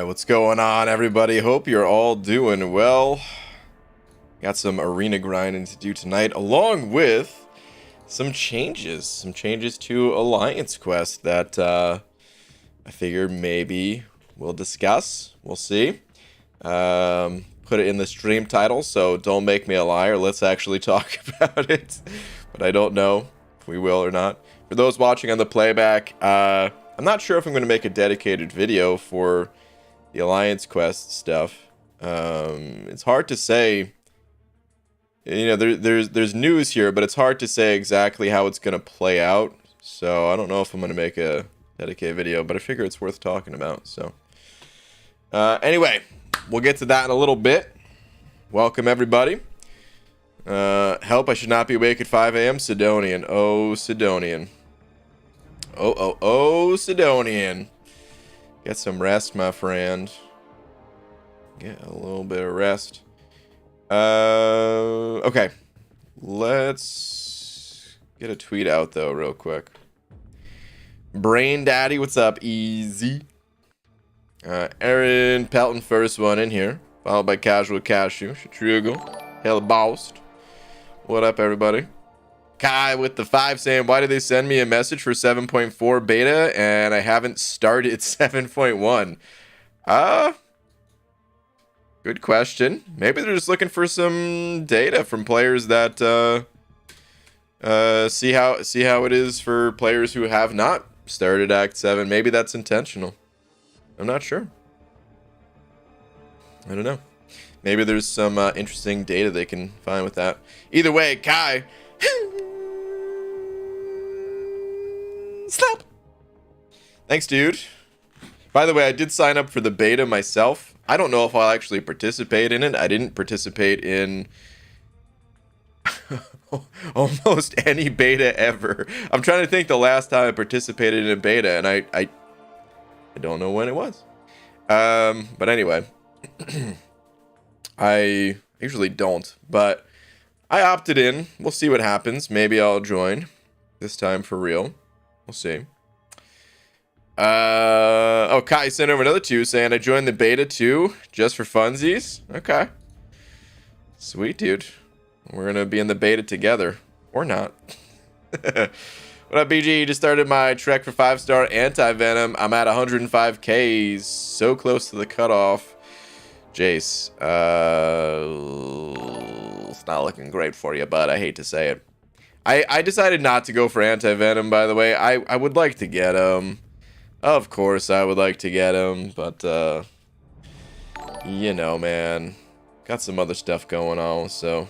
Alright, what's going on, everybody? Hope you're all doing well. Got some arena grinding to do tonight, along with some changes to Alliance Quest that I figured maybe we'll discuss. We'll see. Put it in the stream title, so don't make me a liar. Let's actually talk about it. But I don't know if we will or not. For those watching on the playback, I'm not sure if I'm going to make a dedicated video for the Alliance Quest stuff. It's hard to say. You know, there's news here, but it's hard to say exactly how it's going to play out. So I don't know if I'm going to make a dedicated video, but I figure it's worth talking about. So anyway, we'll get to that in a little bit. Welcome, everybody. Help, I should not be awake at 5 a.m. Sidonian. Oh, Sidonian. Oh, Sidonian. Get some rest, my friend. Get a little bit of rest. Okay. Let's get a tweet out, though, real quick. Brain Daddy, what's up? Easy. Aaron Pelton, first one in here. Followed by Casual Cashew. Shatrigo. Hella Boust. What up, everybody? Kai with the 5 saying, why did they send me a message for 7.4 beta and I haven't started 7.1? Good question. Maybe they're just looking for some data from players that see how it is for players who have not started Act 7. Maybe that's intentional. I'm not sure. I don't know. Maybe there's some interesting data they can find with that. Either way, Kai. Stop. Thanks, dude. By the way, I did sign up for the beta myself. I don't know if I'll actually participate in it. I didn't participate in almost any beta ever. I'm trying to think the last time I participated in a beta, and I don't know when it was. But anyway, I usually don't, but I opted in. We'll see what happens. Maybe I'll join this time for real. We'll see. Oh, Kai sent over another 2 saying I joined the beta too, just for funsies. Okay. Sweet, dude. We're gonna be in the beta together. Or not. What up, BG? Just started my trek for 5-star Anti-Venom. I'm at 105Ks. So close to the cutoff. Jace. It's not looking great for you, but I hate to say it. I decided not to go for Anti-Venom, by the way. I would like to get him. Of course, I would like to get him, but, you know, man. Got some other stuff going on, so.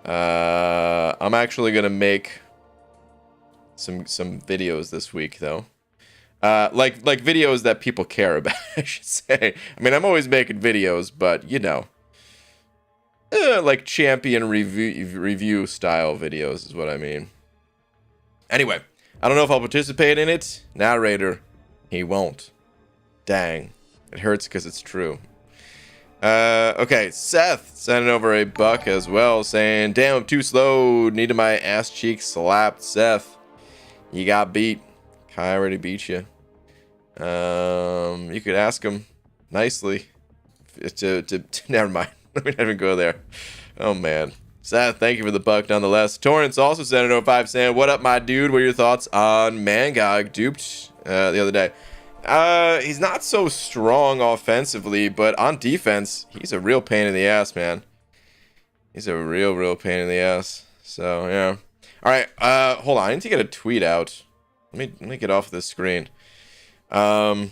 I'm actually going to make some videos this week, though. Like videos that people care about, I should say. I mean, I'm always making videos, but, you know. Like champion review style videos is what I mean. Anyway, I don't know if I'll participate in it. Narrator, he won't. Dang. It hurts because it's true. Okay, Seth sending over a buck as well, saying, damn, I'm too slow. Needed my ass cheek slapped. Seth, you got beat. Kai already beat you. You could ask him nicely to never mind. Let me not even go there. Oh, man. Seth, thank you for the buck nonetheless. Torrance also sent it over 5 saying, what up, my dude? What are your thoughts on Mangog duped the other day? He's not so strong offensively, but on defense, he's a real pain in the ass, man. He's a real pain in the ass. So, yeah. All right, hold on. I need to get a tweet out. Let me get off this screen. But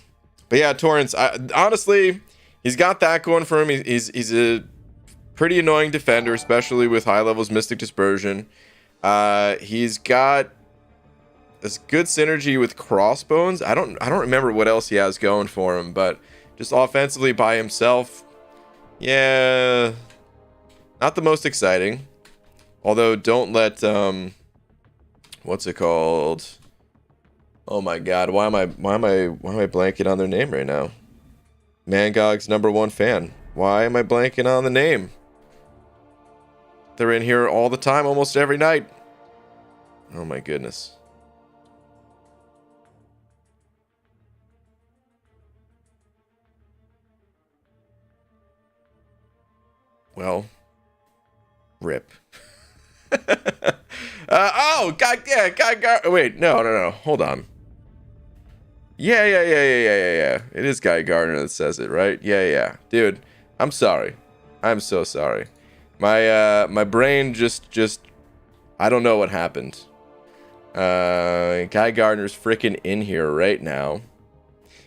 yeah, Torrance, honestly, he's got that going for him. He's a pretty annoying defender, especially with high levels Mystic Dispersion. He's got this good synergy with Crossbones. I don't remember what else he has going for him, but just offensively by himself, yeah, not the most exciting. Although don't let what's it called? Oh my God, why am I blanking on their name right now? Mangog's #1 fan. Why am I blanking on the name? They're in here all the time, almost every night. Oh my goodness. Well, rip. Oh, God, yeah, God, wait, no, hold on. Yeah. It is Guy Gardner that says it, right? Yeah. Dude, I'm sorry. I'm so sorry. My brain just I don't know what happened. Guy Gardner's freaking in here right now.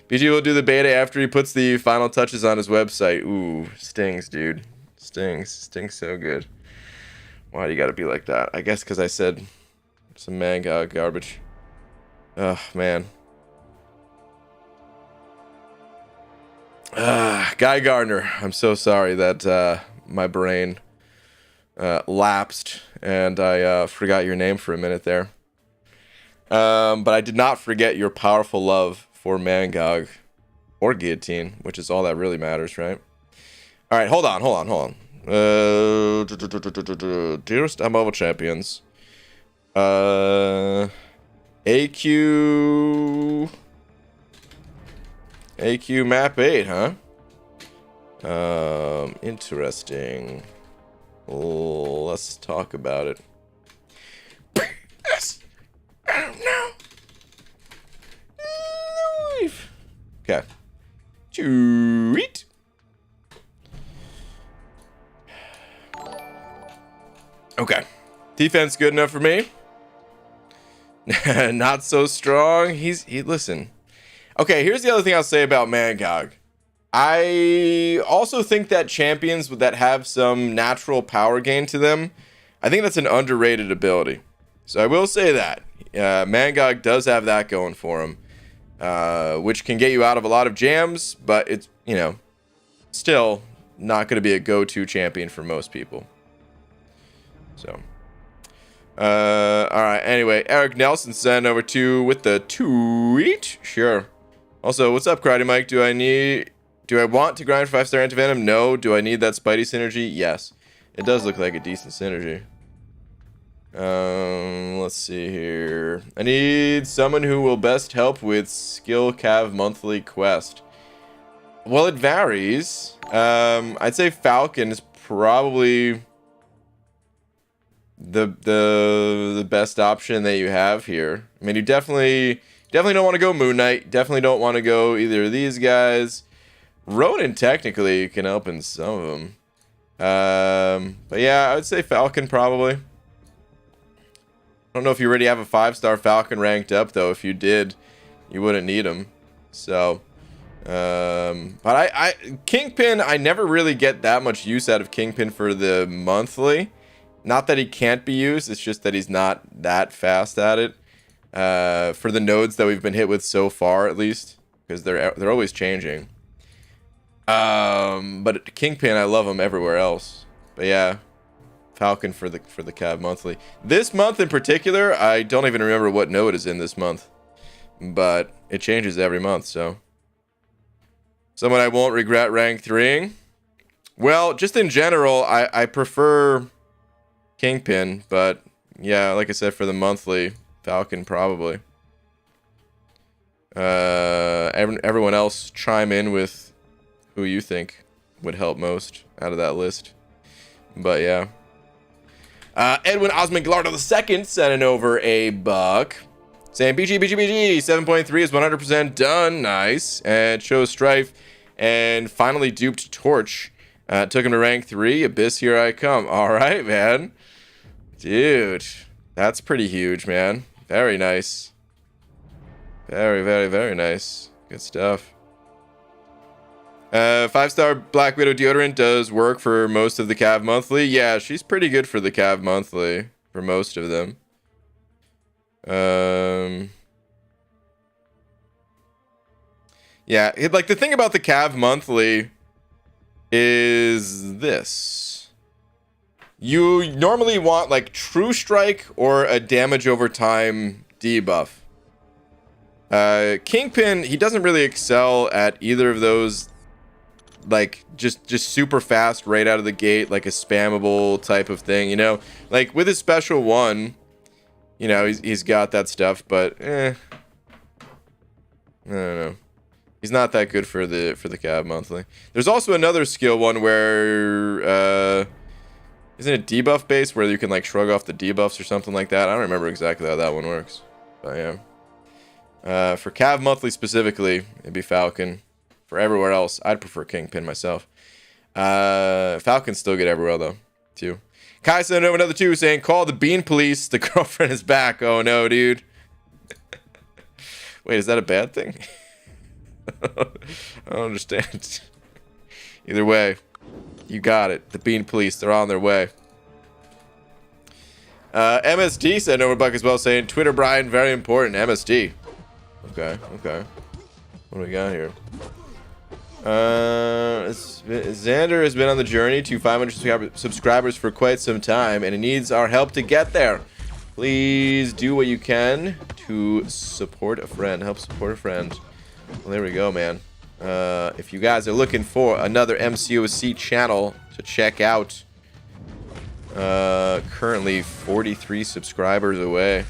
BG will do the beta after he puts the final touches on his website. Ooh, stings, dude. Stings so good. Why do you gotta be like that? I guess because I said some manga garbage. Oh, man. Guy Gardner, I'm so sorry that my brain lapsed and I forgot your name for a minute there. But I did not forget your powerful love for Mangog or Guillotine, which is all that really matters, right? All right, hold on. Dearest MMO champions. AQ map 8, huh? Interesting. Let's talk about it. Yes. I don't know. Okay. Sweet. Okay. Defense good enough for me. Not so strong. Listen. Okay, here's the other thing I'll say about Mangog. I also think that champions that have some natural power gain to them, I think that's an underrated ability. So I will say that. Mangog does have that going for him, which can get you out of a lot of jams, but it's, still not going to be a go-to champion for most people. So, all right. Anyway, Eric Nelson sent over with the tweet. Sure. Also, what's up, Karate Mike? Do I want to grind for 5-star Anti-Venom? No. Do I need that Spidey synergy? Yes. It does look like a decent synergy. Let's see here. I need someone who will best help with Skill Cav monthly quest. Well, it varies. I'd say Falcon is probably the best option that you have here. I mean, you definitely don't want to go Moon Knight. Definitely don't want to go either of these guys. Ronin technically can help in some of them. But yeah, I would say Falcon probably. I don't know if you already have a 5-star Falcon ranked up though. If you did, you wouldn't need him. So, but Kingpin, I never really get that much use out of Kingpin for the monthly. Not that he can't be used, it's just that he's not that fast at it. For the nodes that we've been hit with so far, at least, because they're always changing. But Kingpin, I love him everywhere else. But yeah, Falcon for the Cav monthly. This month in particular, I don't even remember what node is in this month, but it changes every month. So, someone I won't regret rank 3ing. Well, just in general, I prefer Kingpin, but yeah, like I said, for the monthly, Falcon probably. Everyone else chime in with who you think would help most out of that list. But yeah. Edwin Osmond Gallardo II sending over a buck. Saying BG 7.3 is 100% done. Nice. And shows Strife. And finally duped Torch. Took him to rank 3. Abyss, here I come. Alright, man. Dude. That's pretty huge, man. Very nice. Very, very, very nice. Good stuff. 5-star Black Widow deodorant does work for most of the Cav monthly. Yeah, she's pretty good for the Cav monthly for most of them. Yeah, like the thing about the Cav monthly is this. You normally want like True Strike or a damage over time debuff. Kingpin, he doesn't really excel at either of those. Like just super fast right out of the gate, like a spammable type of thing, like with his special one, he's got that stuff, but I don't know. He's not that good for the Cav monthly. There's also another skill one where isn't it debuff based where you can like shrug off the debuffs or something like that? I don't remember exactly how that one works. But yeah. For Cav monthly specifically, it'd be Falcon. For everywhere else, I'd prefer Kingpin myself. Falcon's still good everywhere though, too. Kai sent over another 2 saying, call the bean police. The girlfriend is back. Oh no, dude. Wait, is that a bad thing? I don't understand. Either way, you got it. The bean police, they're on their way. MSD sent over Buck as well saying, Twitter Brian, very important. MSD. Okay. What do we got here? Xander has been on the journey to 500 subscribers for quite some time, and he needs our help to get there. Please do what you can to support a friend. Help support a friend. Well, there we go, man. If you guys are looking for another MCOC channel to check out, currently 43 subscribers away.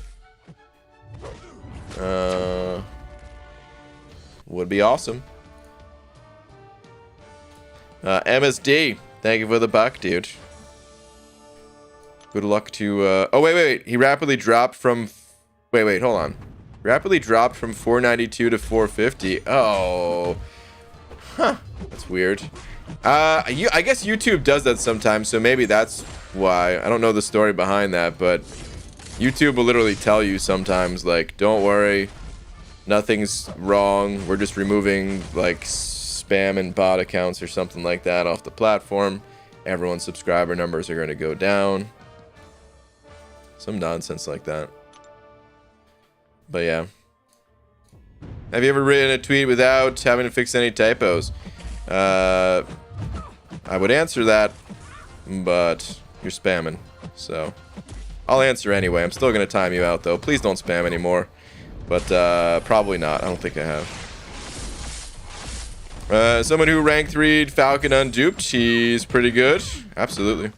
Would be awesome. MSD, thank you for the buck, dude. Good luck to, oh, wait. He rapidly dropped from, wait, hold on. Rapidly dropped from 492 to 450. Oh. Huh. That's weird. I guess YouTube does that sometimes, so maybe that's why. I don't know the story behind that, but YouTube will literally tell you sometimes, like, don't worry, nothing's wrong. We're just removing, like, spam and bot accounts or something like that off the platform. Everyone's subscriber numbers are going to go down. Some nonsense like that. But yeah. Have you ever written a tweet without having to fix any typos? I would answer that, but you're spamming. So I'll answer anyway. I'm still going to time you out, though. Please don't spam anymore. But probably not. I don't think I have. Someone who rank 3'd Falcon unduped. He's pretty good. Absolutely.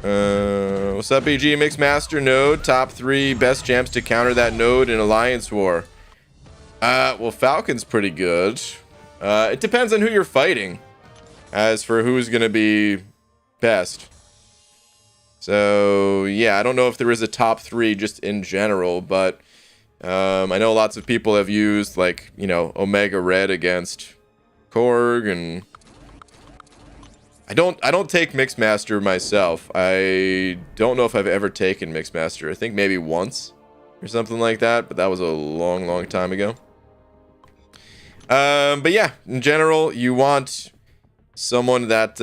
What's up, BG? Mixed Master node. Top 3 best champs to counter that node in Alliance War. Well, Falcon's pretty good. It depends on who you're fighting. As for who's going to be best. So, yeah, I don't know if there is a top 3 just in general, but I know lots of people have used, like, you know, Omega Red against Korg, and I don't take Mixed Master myself. I don't know if I've ever taken Mixed Master. I think maybe once or something like that, but that was a long time ago. But yeah, in general, you want someone that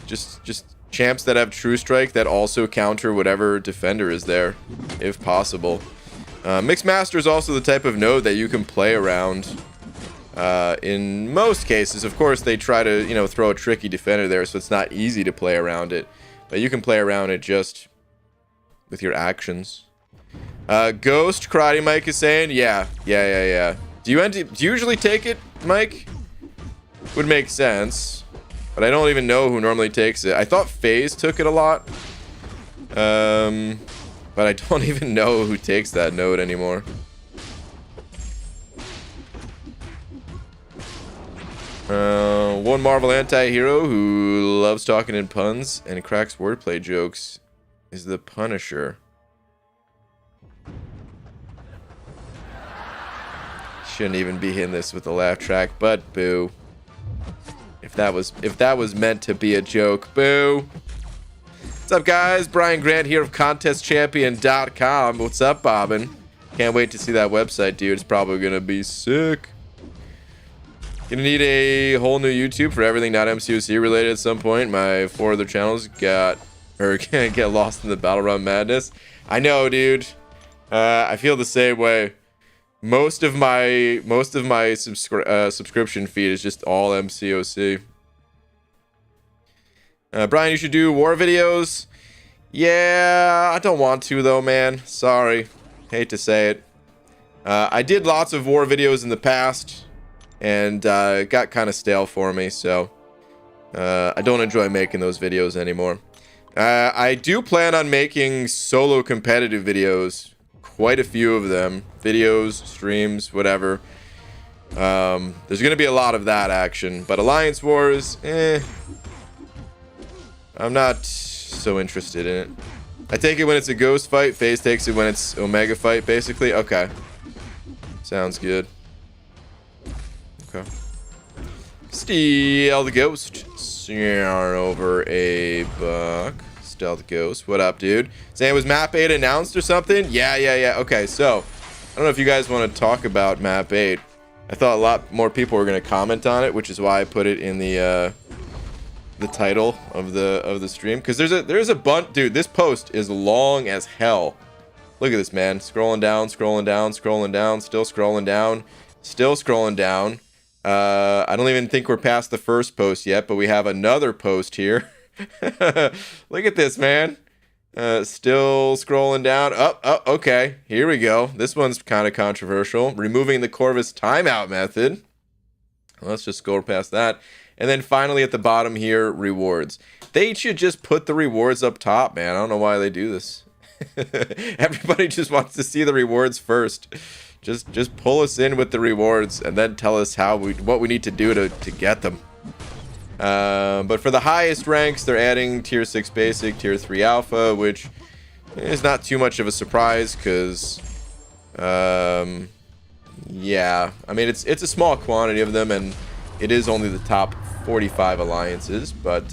just champs that have True Strike that also counter whatever defender is there, if possible. Mixed Master is also the type of node that you can play around. In most cases, of course, they try to, you know, throw a tricky defender there, so it's not easy to play around it. But you can play around it just with your actions. Ghost Karate Mike is saying, yeah. Do you usually take it, Mike? Would make sense, but I don't even know who normally takes it. I thought FaZe took it a lot, but I don't even know who takes that node anymore. One Marvel anti-hero who loves talking in puns and cracks wordplay jokes is the Punisher. Shouldn't even be in this with a laugh track, but boo. If that was meant to be a joke, boo. What's up, guys? Brian Grant here of ContestChampion.com. What's up, Bobbin? Can't wait to see that website, dude. It's probably gonna be sick. Gonna need a whole new YouTube for everything not MCOC related at some point. My 4 other channels get lost in the battle run madness. I know, dude. I feel the same way. Most of my subscription feed is just all MCOC. Brian, you should do war videos. Yeah, I don't want to though, man. Sorry, hate to say it. I did lots of war videos in the past, and it got kind of stale for me, so I don't enjoy making those videos anymore. I do plan on making solo competitive videos quite a few of them. Videos, streams, whatever. There's going to be a lot of that action. But Alliance Wars, I'm not so interested in it. I take it when it's a ghost fight. FaZe takes it when it's Omega fight, basically. Okay. Sounds good. Okay. Steal the ghost. Over a buck. Stealth Ghost. What up, dude? Saying was map 8 announced or something? Yeah. Okay, so I don't know if you guys want to talk about map 8. I thought a lot more people were going to comment on it, which is why I put it in the title of the stream, because there's a bunch. Dude, this post is long as hell. Look at this, man. Scrolling down, still scrolling down. I don't even think we're past the first post yet, but we have another post here. Look at this, man. Still scrolling down. Oh, okay. Here we go. This one's kind of controversial. Removing the Corvus timeout method. Let's just scroll past that. And then finally at the bottom here, rewards. They should just put the rewards up top, man. I don't know why they do this. Everybody just wants to see the rewards first. Just pull us in with the rewards and then tell us what we need to do to get them. But for the highest ranks, they're adding tier 6 basic, tier 3 alpha, which is not too much of a surprise because yeah, I mean it's a small quantity of them and it is only the top 45 alliances, but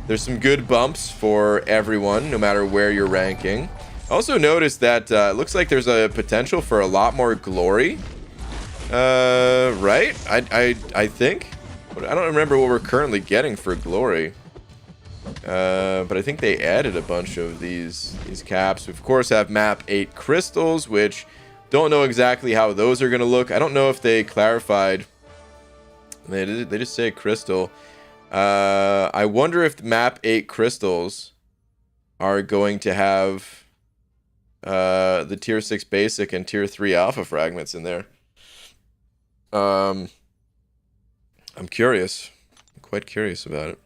there's some good bumps for everyone no matter where you're ranking. Also noticed that it looks like there's a potential for a lot more glory, right? I think, but I don't remember what we're currently getting for glory. But I think they added a bunch of these caps. We of course have map 8 crystals, which don't know exactly how those are going to look. I don't know if they clarified. They just say crystal. I wonder if the map 8 crystals are going to have the tier 6 basic and tier 3 alpha fragments in there. I'm curious. I'm quite curious about it.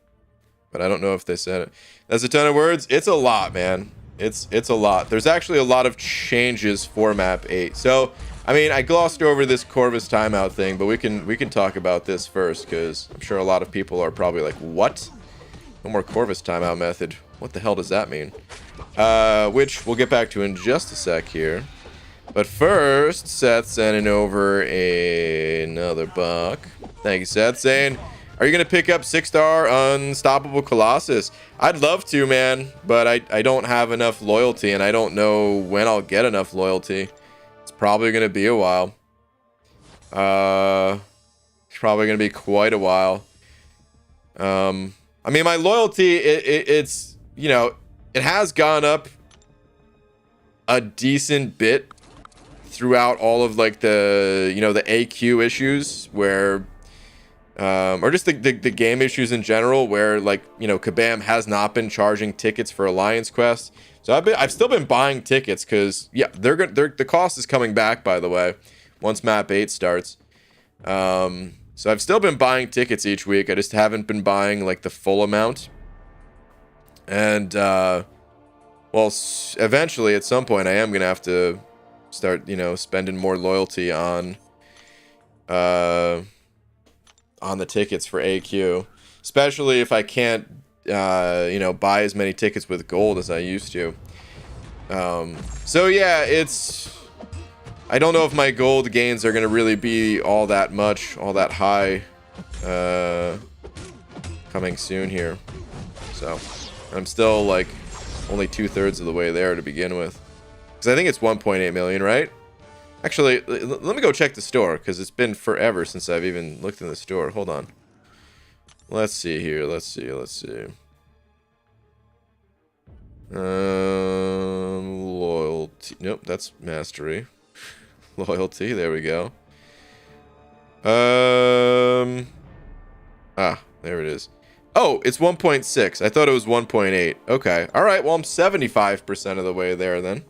But I don't know if they said it. That's a ton of words. It's a lot, man. It's a lot. There's actually a lot of changes for map 8. So, I mean, I glossed over this Corvus timeout thing, but we can talk about this first, because I'm sure a lot of people are probably like, what? No more Corvus timeout method. What the hell does that mean? Which we'll get back to in just a sec here. But first, Seth sending over another buck. Thank you, Seth, saying, are you going to pick up 6-star Unstoppable Colossus? I'd love to, man, but I don't have enough loyalty, and I don't know when I'll get enough loyalty. It's probably going to be a while. It's probably going to be quite a while. I mean, my loyalty, it's, you know, it has gone up a decent bit throughout all of, like, the, you know, the AQ issues where... or just the game issues in general, where, like, you know, Kabam has not been charging tickets for Alliance quests. So I've still been buying tickets because, yeah, the cost is coming back, by the way, once map 8 starts. So I've still been buying tickets each week. I just haven't been buying, like, the full amount. And well, eventually at some point I am gonna have to start, you know, spending more loyalty on the tickets for AQ, especially if I can't, you know, buy as many tickets with gold as I used to. So yeah, I don't know if my gold gains are going to really be all that high, coming soon here. So I'm still, like, only 2/3 of the way there to begin with. Because I think it's 1.8 million, right? Actually, let me go check the store, because it's been forever since I've even looked in the store. Hold on. Let's see here. Let's see. Loyalty. Nope, that's mastery. Loyalty. There we go. There it is. Oh, it's 1.6. I thought it was 1.8. Okay. All right. Well, I'm 75% of the way there then.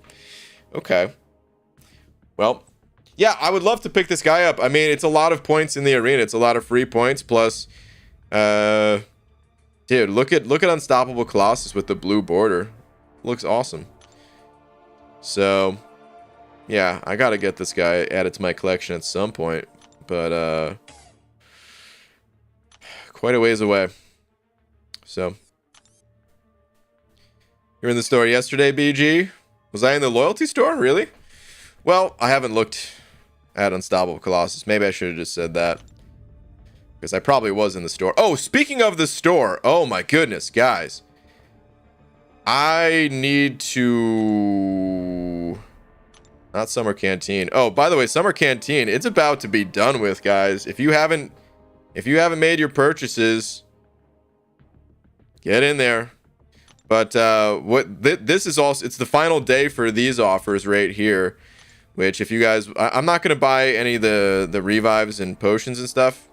Okay. Well, yeah, I would love to pick this guy up. I mean, it's a lot of points in the arena. It's a lot of free points. Plus, dude, look at Unstoppable Colossus with the blue border. Looks awesome. So, yeah, I gotta get this guy added to my collection at some point. But, quite a ways away. So. You're in the store yesterday, BG? Was I in the loyalty store? Really? Well, I haven't looked at Unstoppable Colossus. Maybe I should have just said that. Because I probably was in the store. Oh, speaking of the store. Oh my goodness, guys. I need to... Not Summer Canteen. Oh, by the way, Summer Canteen, it's about to be done with, guys. If you haven't made your purchases, get in there. But this is also, it's the final day for these offers right here, which if you guys, I'm not going to buy any of the revives and potions and stuff.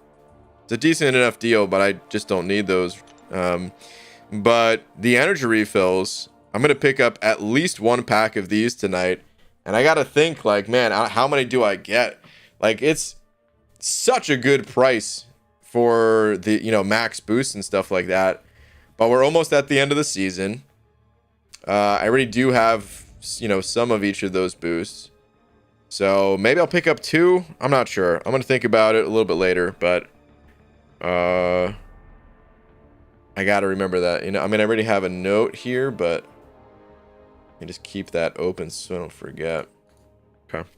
It's a decent enough deal, but I just don't need those. But the energy refills, I'm going to pick up at least one pack of these tonight. And I got to think, like, man, how many do I get? Like, it's such a good price for the, max boost and stuff like that. But we're almost at the end of the season. I already do have, some of each of those boosts. So maybe I'll pick up 2. I'm not sure. I'm going to think about it a little bit later. But I got to remember that. I already have a note here, but I just keep that open so I don't forget. Okay.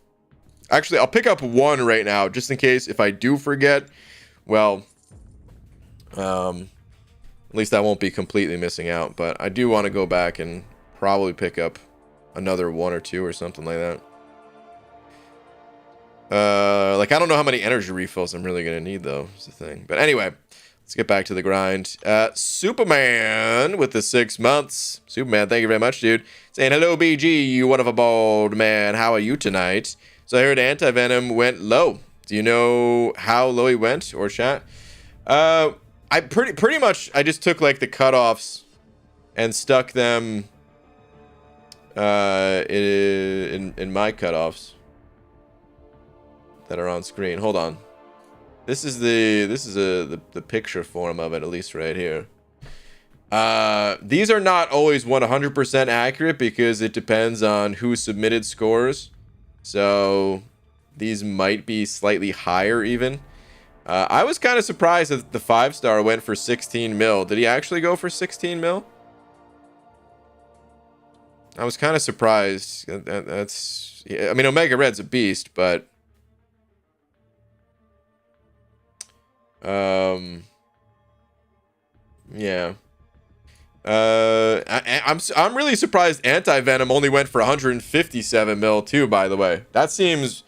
Actually, I'll pick up 1 right now, just in case if I do forget. Well, at least I won't be completely missing out, but I do want to go back and probably pick up another 1 or 2 or something like that. Like, I don't know how many energy refills I'm really going to need, though, is the thing. But anyway, let's get back to the grind. Superman with the 6 months. Superman, thank you very much, dude. Saying, hello, BG, you one of a bald man. How are you tonight? So I heard Anti-Venom went low. Do you know how low he went, or chat? I pretty much I just took like the cutoffs and stuck them in my cutoffs that are on screen. Hold on. This is the picture form of it, at least right here. These are not always 100% accurate because it depends on who submitted scores. So these might be slightly higher even. I was kind of surprised that the 5-star went for 16 mil. Did he actually go for 16 mil? I was kind of surprised. That's, I mean, Omega Red's a beast, but yeah. I'm really surprised Anti-Venom only went for 157 mil too, by the way. That seems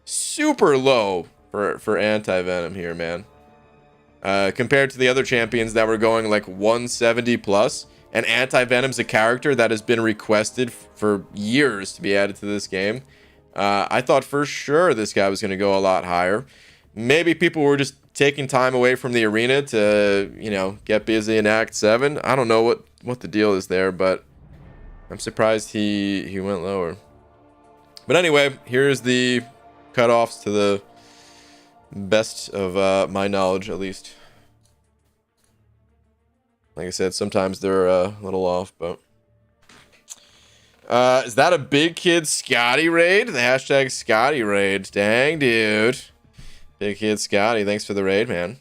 super low for Anti-Venom here, man. Compared to the other champions that were going like 170 plus, and Anti-Venom's a character that has been requested for years to be added to this game. I thought for sure this guy was going to go a lot higher. Maybe people were just taking time away from the arena to, get busy in Act 7. I don't know what the deal is there, but I'm surprised he went lower. But anyway, here's the cutoffs to the best of my knowledge, at least. Like I said, sometimes they're a little off, but is that a big kid Scotty raid? The hashtag Scotty raid. Dang, dude. Big kid Scotty, thanks for the raid, man.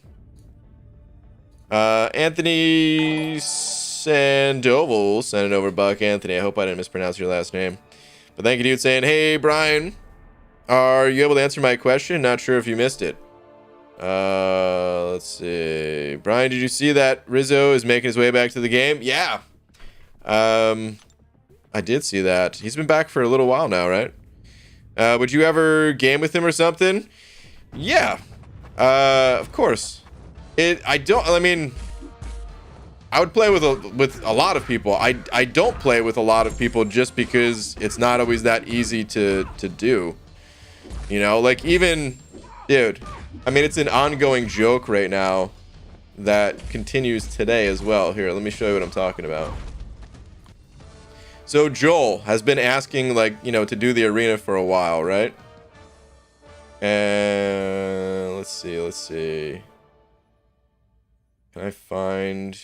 Anthony Sandoval sent it over. Buck Anthony. I hope I didn't mispronounce your last name, but thank you, dude. Saying, hey, Brian, are you able to answer my question? Not sure if you missed it. Let's see. Brian, did you see that Rizzo is making his way back to the game? Yeah. I did see that. He's been back for a little while now, right? Would you ever game with him or something? Yeah. Of course. I mean, I would play with a lot of people. I don't play with a lot of people just because it's not always that easy to do. Like even, dude, I mean, it's an ongoing joke right now that continues today as well. Here, let me show you what I'm talking about. So Joel has been asking, like, to do the arena for a while, right? And let's see. Can I find...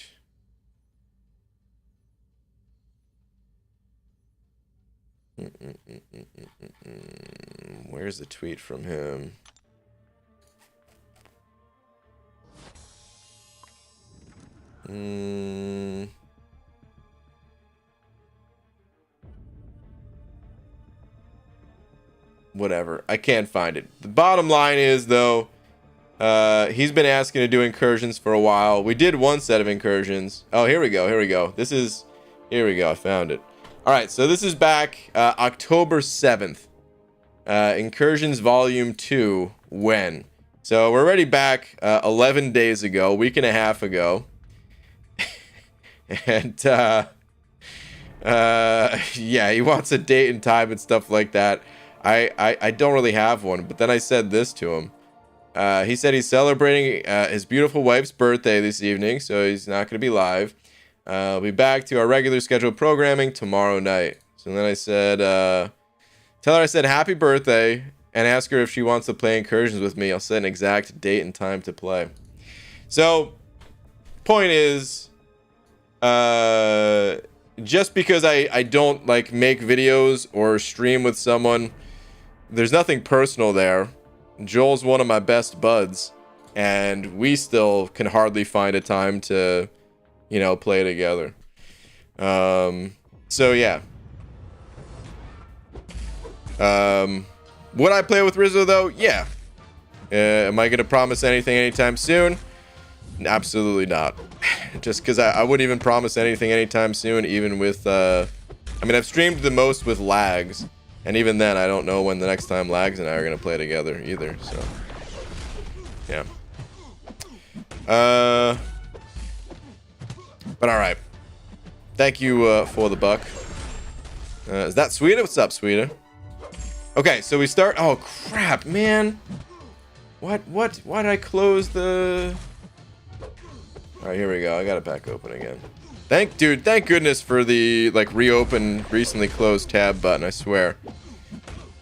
Where's the tweet from him? Whatever. I can't find it. The bottom line is, though, he's been asking to do incursions for a while. We did one set of incursions. Oh, here we go. Here we go. Here we go. I found it. All right. So this is back October 7th. Incursions Volume 2. When? So we're already back 11 days ago, a week and a half ago. And yeah, he wants a date and time and stuff like that. I don't really have one, but then I said this to him. He said he's celebrating his beautiful wife's birthday this evening, so he's not going to be live. We'll be back to our regular scheduled programming tomorrow night. So then I said, tell her I said happy birthday and ask her if she wants to play incursions with me. I'll set an exact date and time to play. So, point is, just because I don't like make videos or stream with someone, there's nothing personal there. Joel's one of my best buds, and we still can hardly find a time to, you know, play together. So yeah. Would I play with Rizzo though? Yeah. Am I gonna promise anything anytime soon? Absolutely not. Just because I wouldn't even promise anything anytime soon, even with I mean, I've streamed the most with lags, and even then I don't know when the next time lags and I are gonna play together either. So yeah. But all right, thank you for the buck. Is that Sweeta? What's up, Sweeta? Okay, so we start. Oh crap, man! Why did I close the? All right, here we go. I got it back open again. Thank goodness for the like reopen recently closed tab button. I swear,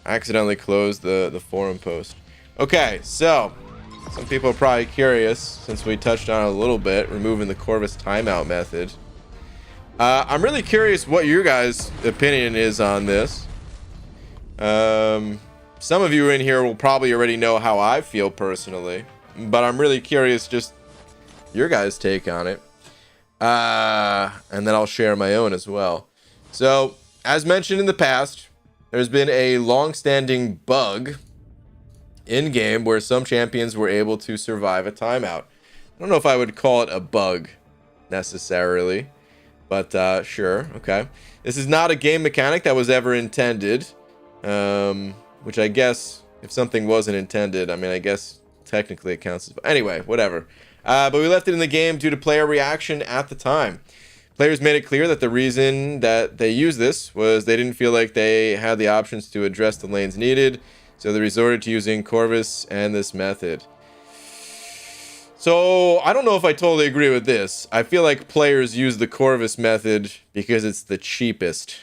I accidentally closed the forum post. Okay, so some people are probably curious since we touched on it a little bit, removing the Corvus timeout method. I'm really curious what your guys' opinion is on this. Some of you in here will probably already know how I feel personally, but I'm really curious just your guys' take on it. And then I'll share my own as well. So, as mentioned in the past, there's been a long-standing bug in-game where some champions were able to survive a timeout. I don't know if I would call it a bug necessarily, but sure, okay. This is not a game mechanic that was ever intended, which I guess if something wasn't intended, I mean, I guess technically it counts as... Anyway, whatever. But we left it in the game due to player reaction at the time. Players made it clear that the reason that they used this was they didn't feel like they had the options to address the lanes needed, so they resorted to using Corvus and this method. So, I don't know if I totally agree with this. I feel like players use the Corvus method because it's the cheapest.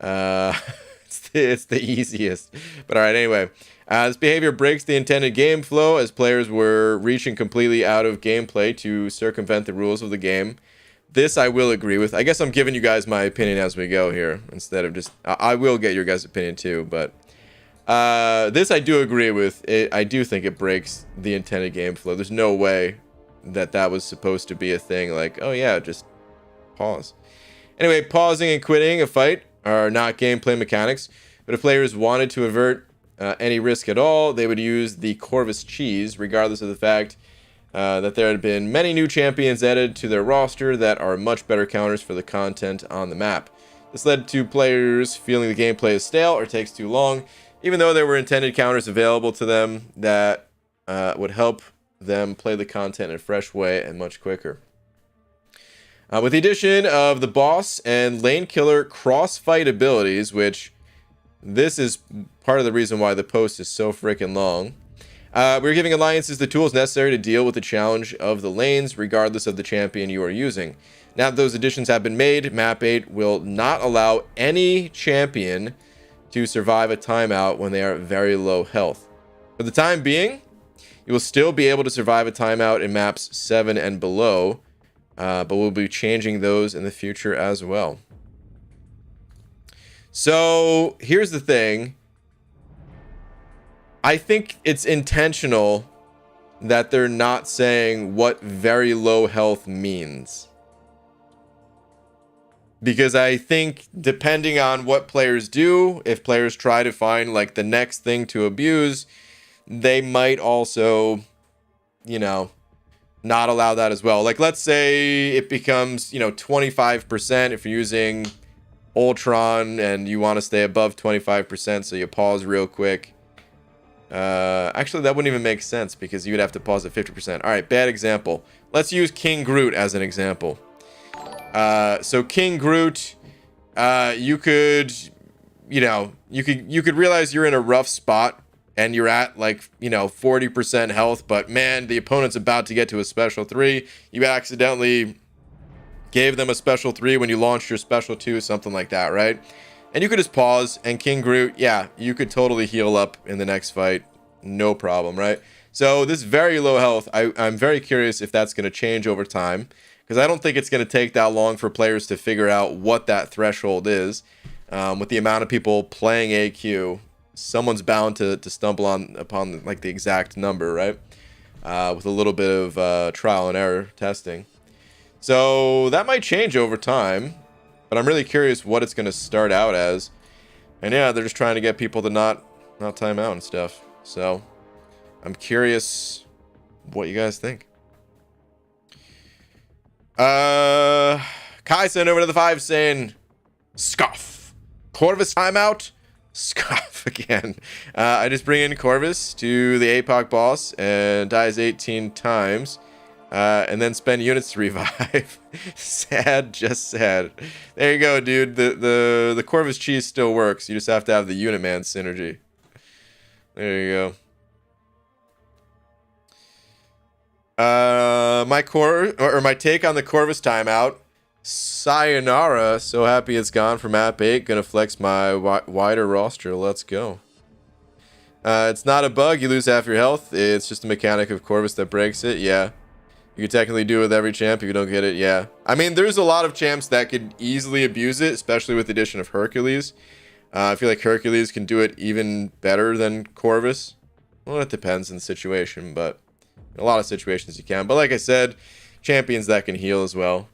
It's the easiest. But alright, anyway. This behavior breaks the intended game flow as players were reaching completely out of gameplay to circumvent the rules of the game. This I will agree with. I guess I'm giving you guys my opinion as we go here instead of just... I will get your guys' opinion too, but... this I do agree with. I do think it breaks the intended game flow. There's no way that was supposed to be a thing. Like, oh yeah, just pause. Anyway, pausing and quitting a fight are not gameplay mechanics, but if players wanted to avert any risk at all, they would use the Corvus cheese, regardless of the fact that there had been many new champions added to their roster that are much better counters for the content on the map. This led to players feeling the gameplay is stale or takes too long, even though there were intended counters available to them that would help them play the content in a fresh way and much quicker. With the addition of the boss and lane killer cross-fight abilities, which this is part of the reason why the post is so freaking long, we're giving alliances the tools necessary to deal with the challenge of the lanes, regardless of the champion you are using. Now that those additions have been made, Map 8 will not allow any champion to survive a timeout when they are at very low health. For the time being, you will still be able to survive a timeout in maps 7 and below, but we'll be changing those in the future as well. So here's the thing. I think it's intentional that they're not saying what very low health means. Because I think depending on what players do, if players try to find like the next thing to abuse, they might also, you know, not allow that as well. Like, let's say it becomes, 25% if you're using Ultron and you want to stay above 25%, so you pause real quick. Actually, that wouldn't even make sense because you would have to pause at 50%. All right, bad example. Let's use King Groot as an example. So King Groot, you could realize you're in a rough spot and you're at 40% health, but man, the opponent's about to get to a special 3. You accidentally gave them a special 3 when you launched your special 2, something like that, right? And you could just pause, and King Groot, yeah, you could totally heal up in the next fight. No problem, right? So this very low health, I'm very curious if that's going to change over time, because I don't think it's going to take that long for players to figure out what that threshold is. With the amount of people playing AQ, someone's bound to stumble upon like the exact number, right? With a little bit of trial and error testing. So that might change over time, but I'm really curious what it's going to start out as. And yeah, they're just trying to get people to not time out and stuff. So I'm curious what you guys think. Kai sent over to the 5 saying, scoff. Corvus timeout. Scoff again. I just bring in Corvus to the APOC boss and dies 18 times. And then spend units to revive. Sad, just sad. There you go, dude. The Corvus cheese still works. You just have to have the Unit Man synergy. There you go. My take on the Corvus timeout. Sayonara. So happy it's gone for map 8. Gonna flex my wider roster. Let's go. It's not a bug. You lose half your health. It's just a mechanic of Corvus that breaks it. Yeah. You could technically do it with every champ if you don't get it. Yeah. I mean, there's a lot of champs that could easily abuse it, especially with the addition of Hercules. I feel like Hercules can do it even better than Corvus. Well, it depends on the situation, but in a lot of situations you can. But like I said, champions that can heal as well.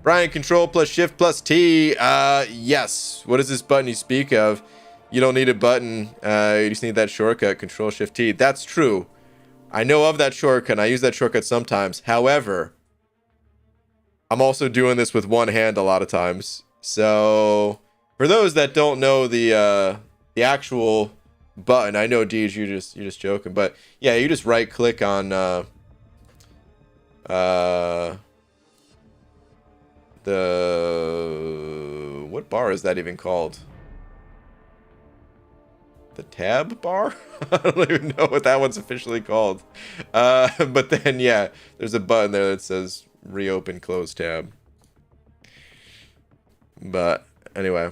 Brian, control plus shift plus T. Yes. What is this button you speak of? You don't need a button. You just need that shortcut, control shift T. That's true. I know of that shortcut, and I use that shortcut sometimes. However, I'm also doing this with one hand a lot of times. So, for those that don't know the actual button, I know Deej, you're just joking, but yeah, you just right click on what bar is that even called? The tab bar? I don't even know what that one's officially called. But then, yeah, there's a button there that says reopen close tab. But anyway.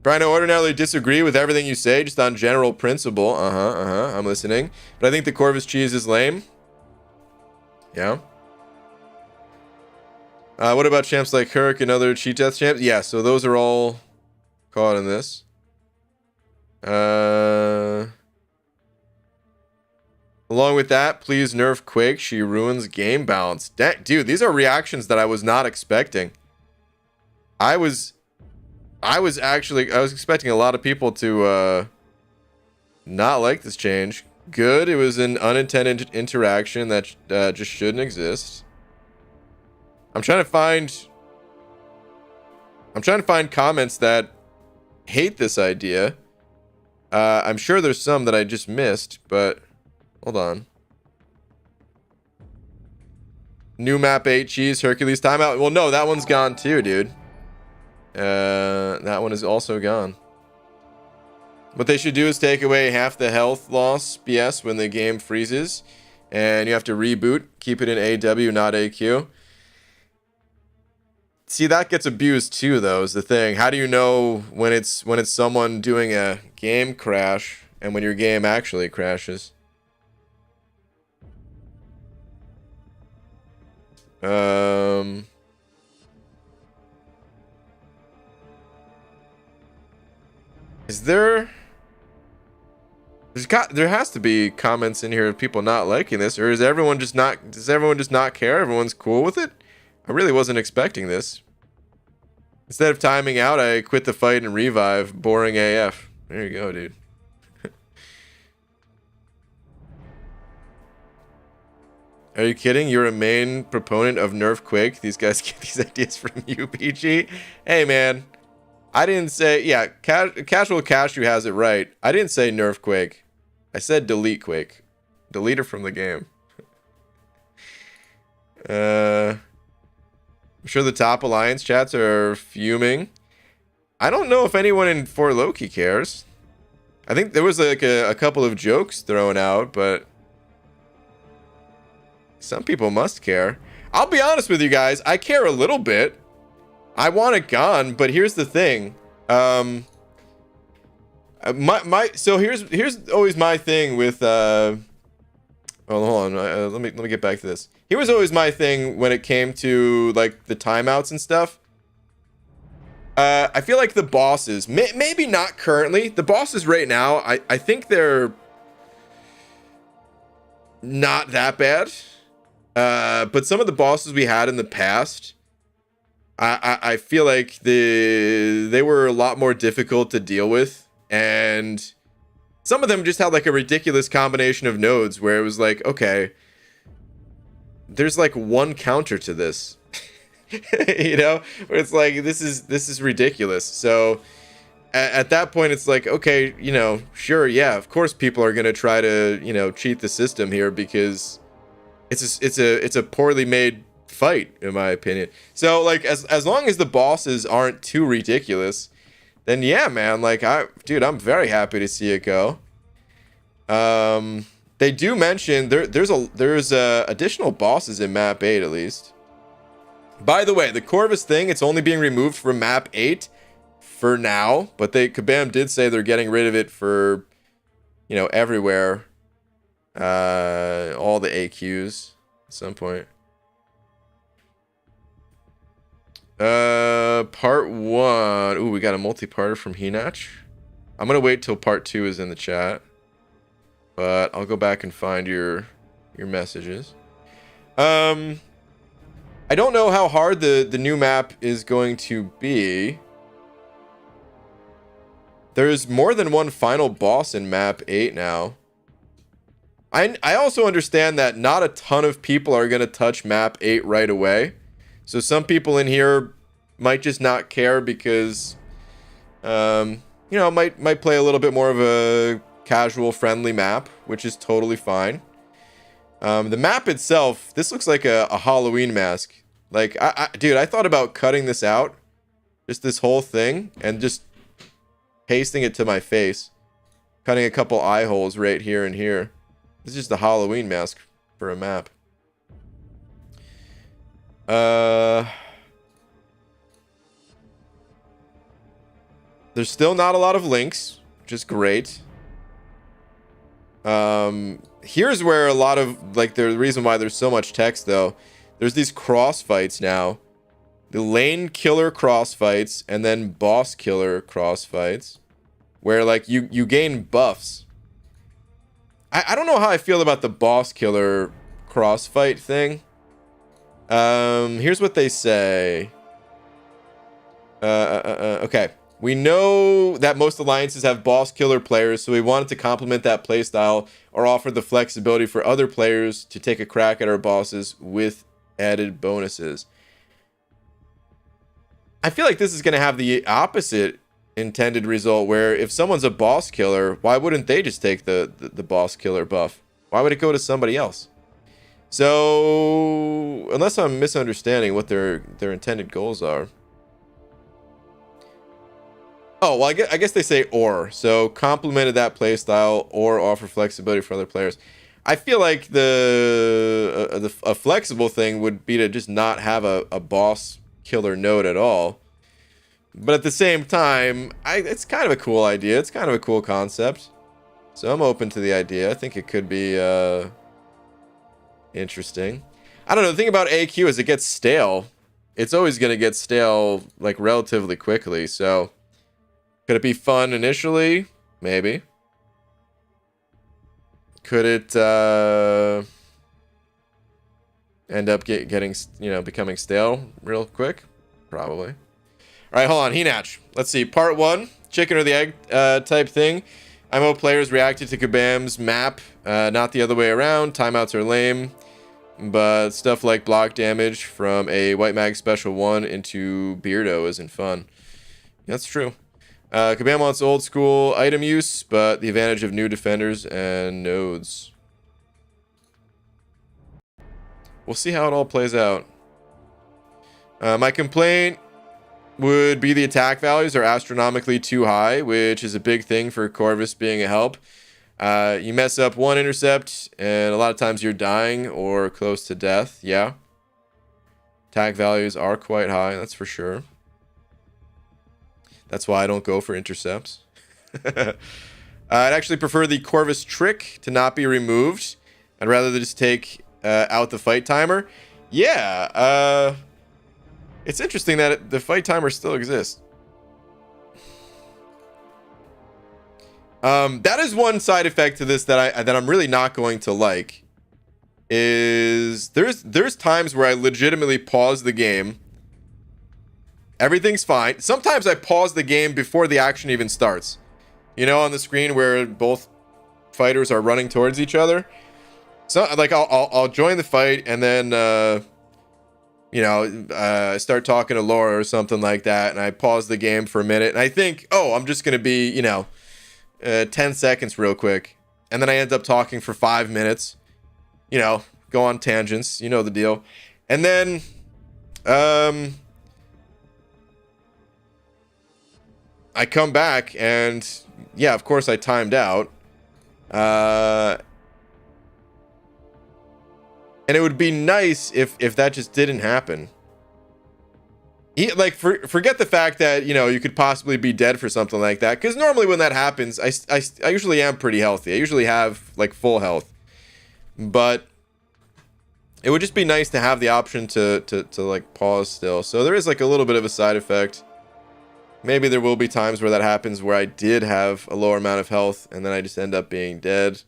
Brian, I ordinarily disagree with everything you say, just on general principle. I'm listening. But I think the Corvus cheese is lame. Yeah. What about champs like Herc and other cheat death champs? Yeah, so those are all caught in this. Along with that, please nerf Quake. She ruins game balance. Dude, these are reactions that I was not expecting. I was expecting a lot of people to not like this change. Good. It was an unintended interaction that just shouldn't exist. I'm trying to find comments that hate this idea. I'm sure there's some that I just missed, but hold on. New map 8 cheese, Hercules timeout. Well, no, that one's gone too, dude. That one is also gone. What they should do is take away half the health loss BS when the game freezes, and you have to reboot. Keep it in AW, not AQ. See, that gets abused too, though, is the thing. How do you know when it's someone doing a game crash and when your game actually crashes? What? Is there... There has to be comments in here of people not liking this, or is everyone just not... Does everyone just not care? Everyone's cool with it? I really wasn't expecting this. Instead of timing out, I quit the fight and revive. Boring AF. There you go, dude. Are you kidding? You're a main proponent of Nerf Quake. These guys get these ideas from you, PG. Hey, man. I didn't say... Yeah, Casual Cashew has it right. I didn't say Nerf Quake. I said delete Quake. Delete her from the game. I'm sure the top Alliance chats are fuming. I don't know if anyone in For Loki cares. I think there was like a couple of jokes thrown out, but... Some people must care. I'll be honest with you guys. I care a little bit. I want it gone, but here's the thing. So here's always my thing with hold on. Let me get back to this. Here was always my thing when it came to like the timeouts and stuff. I feel like the bosses, maybe not currently. The bosses right now, I think they're not that bad. But some of the bosses we had in the past, I feel like they were a lot more difficult to deal with, and some of them just had like a ridiculous combination of nodes where it was like, okay, there's like one counter to this, you know, where it's like this is ridiculous. So at that point, it's like, okay, you know, sure, yeah, of course, people are gonna try to, you know, cheat the system here because it's a poorly made fight, in my opinion. So like as long as the bosses aren't too ridiculous, then yeah, man, like dude, I'm very happy to see it go. They do mention there's additional bosses in map 8 at least. By the way, the Corvus thing, it's only being removed from map 8 for now, but Kabam did say they're getting rid of it for, you know, everywhere. All the AQs at some point. Part 1. Ooh, we got a multi-parter from Hinach. I'm gonna wait till part 2 is in the chat, but I'll go back and find your messages. I don't know how hard the new map is going to be. There's more than one final boss in map 8 now. I also understand that not a ton of people are going to touch map 8 right away. So some people in here might just not care because, you know, might play a little bit more of a casual, friendly map, which is totally fine. The map itself, this looks like a Halloween mask. Like, dude, I thought about cutting this out, just this whole thing, and just pasting it to my face. Cutting a couple eye holes right here and here. This is just a Halloween mask for a map. There's still not a lot of links, which is great. Here's where a lot of, like, the reason why there's so much text, though. There's these cross fights now. The lane killer cross fights, and then boss killer cross fights. Where, like, you gain buffs. I don't know how I feel about the boss killer crossfight thing. Here's what they say. Okay. We know that most alliances have boss killer players, so we wanted to complement that playstyle or offer the flexibility for other players to take a crack at our bosses with added bonuses. I feel like this is going to have the opposite intended result, where if someone's a boss killer, why wouldn't they just take the boss killer buff? Why would it go to somebody else? So unless I'm misunderstanding what their intended goals are. Oh, well, I guess they say or. So complemented that playstyle or offer flexibility for other players. I feel like a flexible thing would be to just not have a boss killer node at all. But at the same time, it's kind of a cool idea. It's kind of a cool concept. So I'm open to the idea. I think it could be interesting. I don't know. The thing about AQ is it gets stale. It's always going to get stale like relatively quickly. So Could it be fun initially? Maybe. Could it end up getting, you know, becoming stale real quick? Probably. All right, hold on. Henach. Let's see. Part 1, chicken or the egg type thing. IMO players reacted to Kabam's map, not the other way around. Timeouts are lame, but stuff like block damage from a White Mag Special 1 into Beardo isn't fun. That's true. Kabam wants old school item use, but the advantage of new defenders and nodes. We'll see how it all plays out. My complaint would be the attack values are astronomically too high, which is a big thing for Corvus being a help. You mess up one intercept, and a lot of times you're dying or close to death. Yeah. Attack values are quite high, that's for sure. That's why I don't go for intercepts. I'd actually prefer the Corvus trick to not be removed. I'd rather just take out the fight timer. Yeah, it's interesting that the fight timer still exists. That is one side effect to this that I'm really not going to like. Is there's times where I legitimately pause the game. Everything's fine. Sometimes I pause the game before the action even starts. You know, on the screen where both fighters are running towards each other. So like I'll join the fight and then you know, start talking to Laura or something like that, and I pause the game for a minute, and I think, oh, I'm just gonna be, you know, 10 seconds real quick, and then I end up talking for 5 minutes, you know, go on tangents, you know the deal, and then I come back, and yeah, of course I timed out, and it would be nice if that just didn't happen. Like, forget the fact that, you know, you could possibly be dead for something like that. Because normally when that happens, I usually am pretty healthy. I usually have, like, full health. But it would just be nice to have the option to like, pause still. So there is, like, a little bit of a side effect. Maybe there will be times where that happens where I did have a lower amount of health and then I just end up being dead.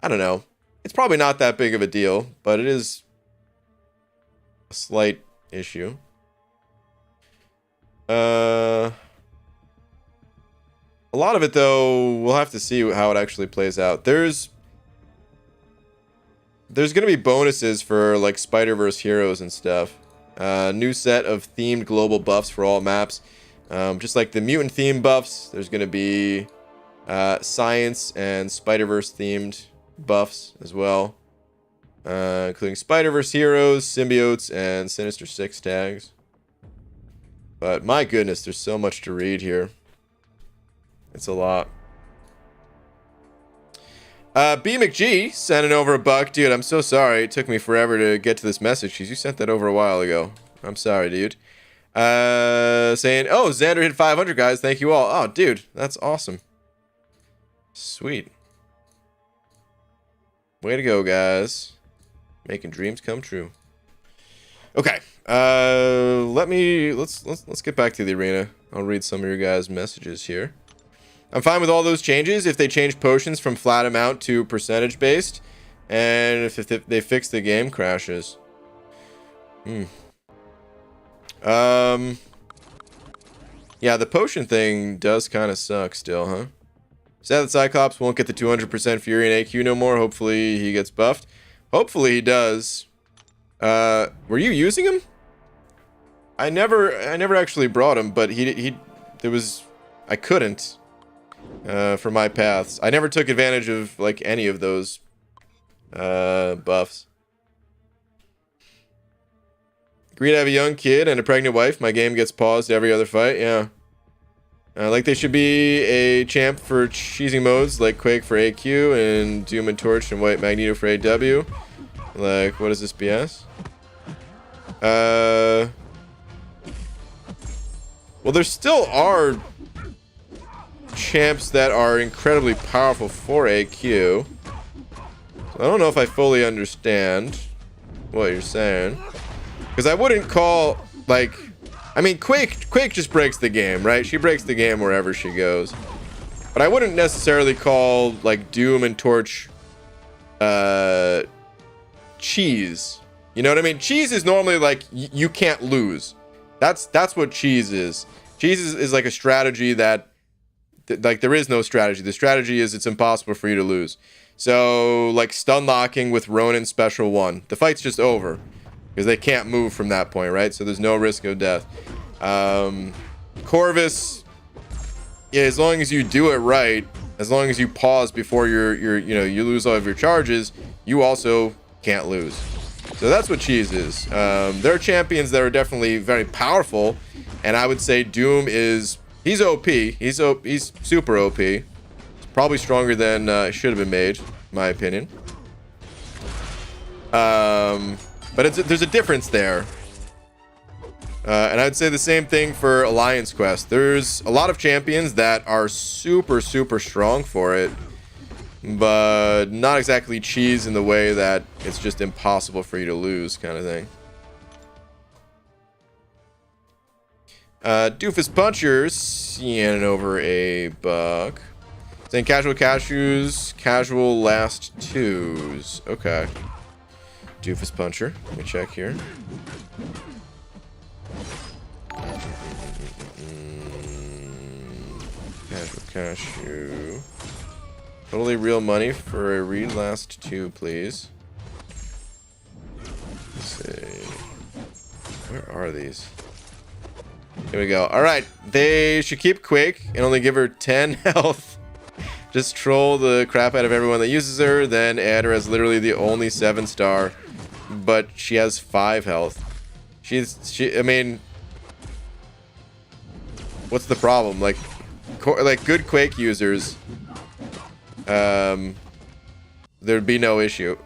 I don't know. It's probably not that big of a deal, but it is a slight issue. A lot of it, though, we'll have to see how it actually plays out. There's going to be bonuses for, like, Spider-Verse heroes and stuff. New set of themed global buffs for all maps. Just like the mutant theme buffs, there's going to be science and Spider-Verse themed buffs as well, including Spider-Verse heroes, symbiotes, and Sinister Six tags. But my goodness, there's so much to read here. It's a lot. B McG sending over $1. Dude, I'm so sorry. It took me forever to get to this message because you sent that over a while ago. I'm sorry, dude. Saying, oh, Xander hit 500, guys. Thank you all. Oh, dude, that's awesome. Sweet. Way to go, guys. Making dreams come true. Okay. Let's get back to the arena. I'll read some of your guys' messages here. I'm fine with all those changes if they change potions from flat amount to percentage based, and if they fix the game crashes. Yeah, the potion thing does kind of suck still, huh? Sad that Cyclops won't get the 200% Fury and AQ no more. Hopefully he gets buffed. Hopefully he does. Were you using him? I never actually brought him, but I couldn't for my paths. I never took advantage of, like, any of those buffs. Agree to have a young kid and a pregnant wife. My game gets paused every other fight. Yeah. Like, they should be a champ for cheesy modes, like Quake for AQ and Doom and Torch and White Magneto for AW. Like, what is this BS? Well, there still are champs that are incredibly powerful for AQ. So I don't know if I fully understand what you're saying. Because I wouldn't call, like, I mean, Quake just breaks the game, right? She breaks the game wherever she goes. But I wouldn't necessarily call, like, Doom and Torch cheese. You know what I mean? Cheese is normally like you can't lose. That's what cheese is. Cheese is like a strategy that like there is no strategy. The strategy is it's impossible for you to lose. So like stun locking with Ronin special 1. The fight's just over because they can't move from that point, right? So there's no risk of death. Corvus, yeah, as long as you do it right, as long as you pause before you lose all of your charges, you also can't lose. So that's what cheese is. There are champions that are definitely very powerful, and I would say Doom he's OP. He's super OP. He's probably stronger than it should have been made, in my opinion. But there's a difference there. And I'd say the same thing for Alliance Quest. There's a lot of champions that are super, super strong for it, but not exactly cheese in the way that it's just impossible for you to lose kind of thing. Doofus Punchers, handing over a buck. Saying casual cashews, casual last twos. Okay. Doofus Puncher. Let me check here. Casual cashew. Totally real money for a read last two, please. Let's see. Where are these? Here we go. Alright. They should keep Quake and only give her 10 health. Just troll the crap out of everyone that uses her, then add her as literally the only 7-star. But she has 5 health. I mean, what's the problem? Like good Quake users, there'd be no issue.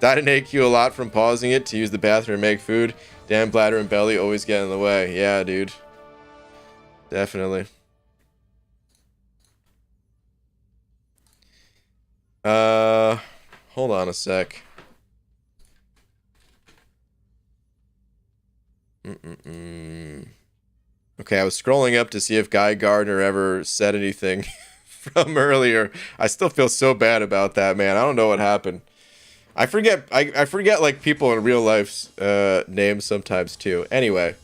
Died in AQ a lot from pausing it to use the bathroom and make food. Damn, bladder and belly always get in the way. Yeah, dude. Definitely. Hold on a sec. Okay, I was scrolling up to see if Guy Gardner ever said anything from earlier. I still feel so bad about that, man. I don't know what happened. I forget like people in real life's names sometimes too. Anyway,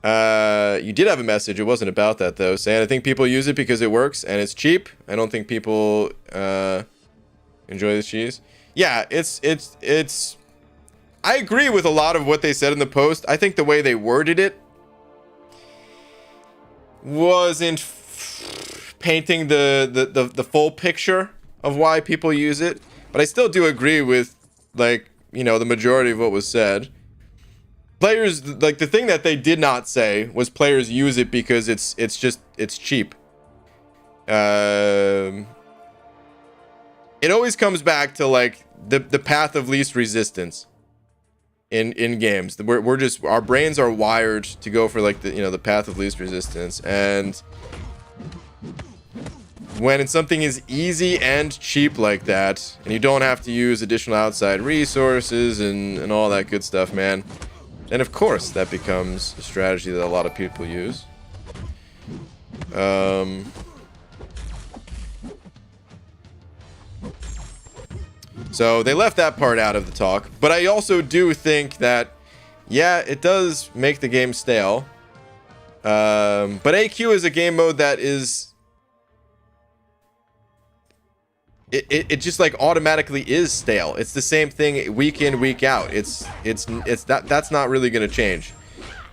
you did have a message. It wasn't about that though. Saying I think people use it because it works and it's cheap. I don't think people enjoy the cheese. Yeah, it's. I agree with a lot of what they said in the post. I think the way they worded it wasn't painting the full picture of why people use it. But I still do agree with, like, you know, the majority of what was said. Players, like, the thing that they did not say was players use it because it's cheap. It always comes back to, like, the path of least resistance in games. We're just, our brains are wired to go for, like, the path of least resistance. And when something is easy and cheap like that, and you don't have to use additional outside resources and all that good stuff, man, then of course that becomes a strategy that a lot of people use. So they left that part out of the talk, but I also do think that, yeah, it does make the game stale. But AQ is a game mode that is... It just like automatically is stale. It's the same thing week in, week out. That's not really gonna change.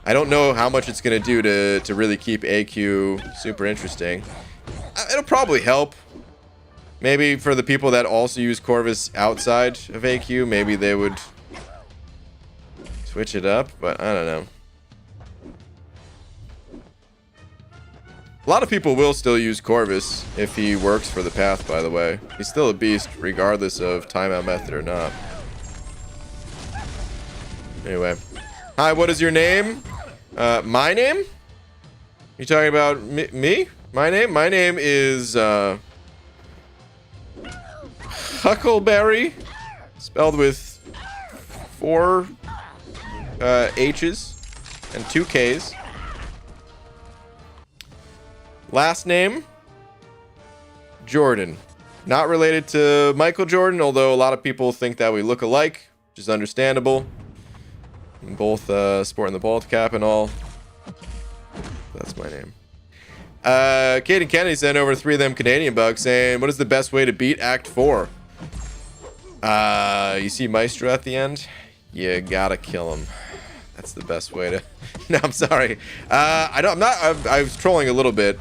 I don't know how much it's gonna do to really keep AQ super interesting. It'll probably help. Maybe for the people that also use Corvus outside of AQ, maybe they would switch it up, but I don't know. A lot of people will still use Corvus if he works for the path, by the way. He's still a beast, regardless of timeout method or not. Anyway. Hi, what is your name? My name? You talking about me? My name? My name is, Huckleberry. Spelled with 4 H's. and 2 Ks. Last name, Jordan. Not related to Michael Jordan, although a lot of people think that we look alike, which is understandable. Both sporting the bald cap and all. That's my name. Caden Kennedy sent over 3 of them Canadian bucks saying, what is the best way to beat Act 4? You see Maestro at the end? You gotta kill him. That's the best way to... No, I'm sorry. I was trolling a little bit.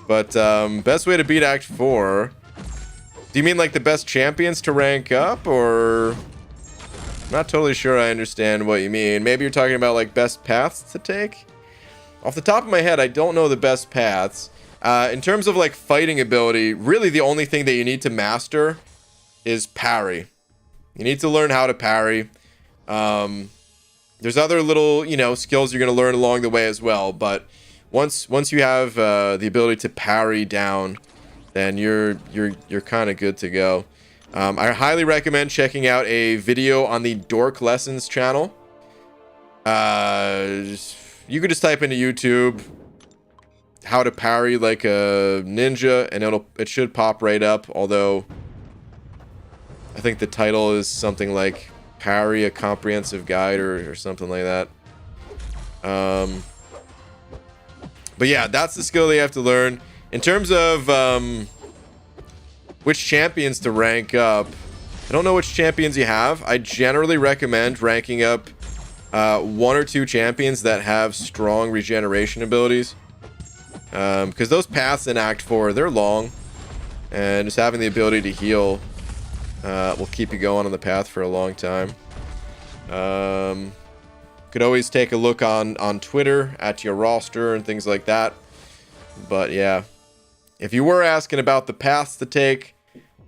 But, best way to beat Act 4... Do you mean like the best champions to rank up, or... I'm not totally sure I understand what you mean. Maybe you're talking about like best paths to take? Off the top of my head, I don't know the best paths. In terms of like fighting ability, really the only thing that you need to master is parry. You need to learn how to parry. There's other little, you know, skills you're going to learn along the way as well. But once you have the ability to parry down, then you're kind of good to go. I highly recommend checking out a video on the Dork Lessons channel. You could just type into YouTube how to parry like a ninja, and it should pop right up. Although I think the title is something like Parry a Comprehensive Guide or something like that. But yeah, that's the skill they have to learn. In terms of which champions to rank up, I don't know which champions you have. I generally recommend ranking up 1 or 2 champions that have strong regeneration abilities. Because those paths in Act 4, they're long. And just having the ability to heal will keep you going on the path for a long time. Could always take a look on Twitter at your roster and things like that. But yeah, if you were asking about the paths to take,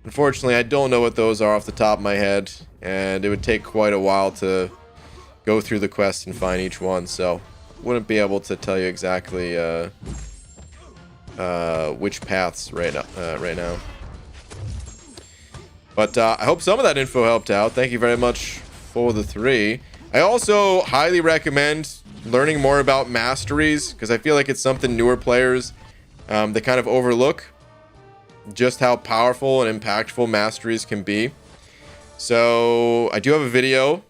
unfortunately I don't know what those are off the top of my head, and it would take quite a while to go through the quest and find each one, so wouldn't be able to tell you exactly which paths right now. But I hope some of that info helped out. Thank you very much for the 3. I also highly recommend learning more about Masteries, because I feel like it's something newer players they kind of overlook, just how powerful and impactful Masteries can be. So I do have a video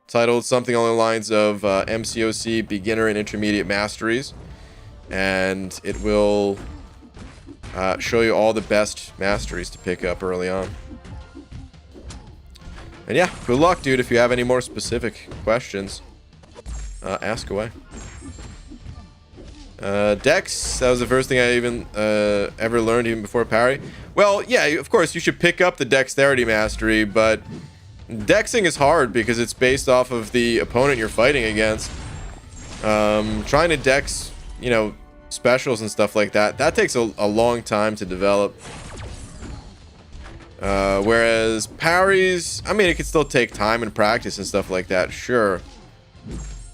titled something along the lines of MCOC Beginner and Intermediate Masteries, and it will show you all the best Masteries to pick up early on. And yeah, good luck, dude. If you have any more specific questions, ask away. Dex, that was the first thing I even ever learned, even before parry. Well, yeah, of course, you should pick up the Dexterity Mastery, but Dexing is hard because it's based off of the opponent you're fighting against. Trying to Dex, you know, specials and stuff like that, that takes a long time to develop. Whereas parries, I mean, it can still take time and practice and stuff like that, sure.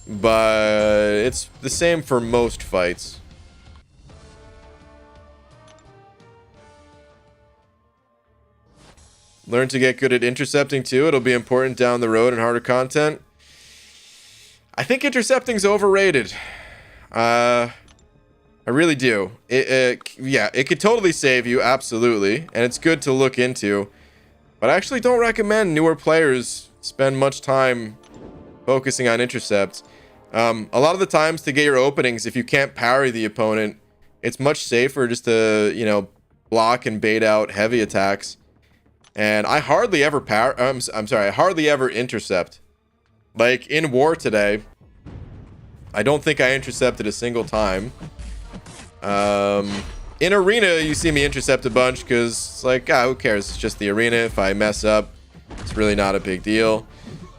But it's the same for most fights. Learn to get good at intercepting too. It'll be important down the road in harder content. I think intercepting's overrated. I really do. Yeah, it could totally save you, absolutely, and it's good to look into. But I actually don't recommend newer players spend much time focusing on intercepts. A lot of the times to get your openings, if you can't parry the opponent, it's much safer just to, you know, block and bait out heavy attacks. And I hardly ever I hardly ever intercept. Like in War today, I don't think I intercepted a single time. In Arena, you see me intercept a bunch because it's like, who cares? It's just the arena. If I mess up, it's really not a big deal.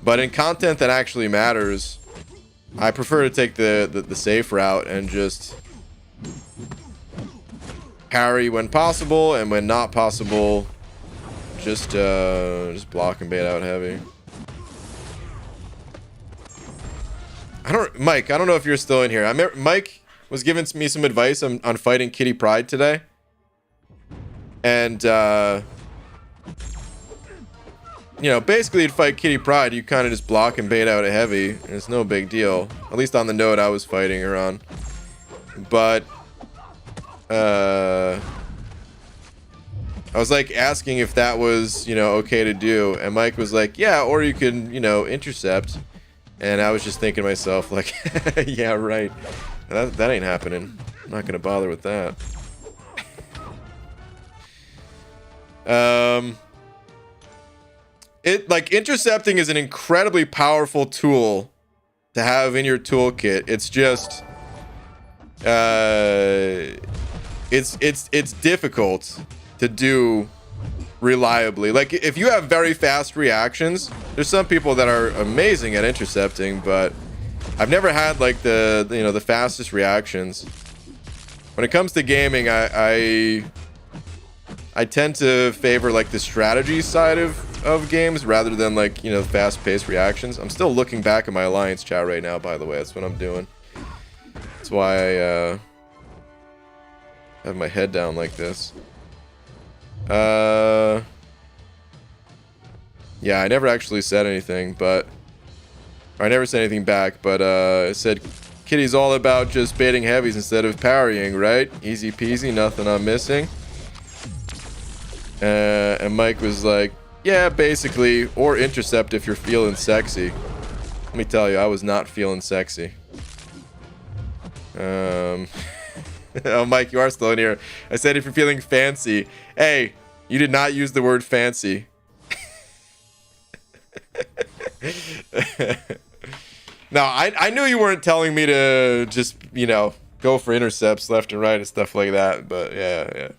But in content that actually matters, I prefer to take the safe route and just parry when possible, and when not possible, just block and bait out heavy. Mike, I don't know if you're still in here. Mike was giving me some advice on fighting Kitty Pryde today. And you know, basically you'd fight Kitty Pryde. You kind of just block and bait out a heavy, and it's no big deal. At least on the node I was fighting her on. But I was like asking if that was, you know, okay to do, and Mike was like, yeah, or you can, you know, intercept. And I was just thinking to myself, like, yeah, right. That ain't happening. I'm not gonna bother with that. Like, intercepting is an incredibly powerful tool to have in your toolkit. It's just it's difficult to do reliably. Like, if you have very fast reactions, there's some people that are amazing at intercepting, but I've never had like the, you know, the fastest reactions. When it comes to gaming, I tend to favor like the strategy side of games rather than, like, you know, fast-paced reactions. I'm still looking back at my alliance chat right now, by the way. That's what I'm doing. That's why I have my head down like this. Yeah, I never actually said anything, but I never said anything back, but I said Kitty's all about just baiting heavies instead of parrying, right? Easy peasy, nothing I'm missing. And Mike was like, yeah, basically, or intercept if you're feeling sexy. Let me tell you, I was not feeling sexy. Oh, Mike, you are still in here. I said if you're feeling fancy. Hey, you did not use the word fancy. No, I knew you weren't telling me to just, you know, go for intercepts left and right and stuff like that, but yeah.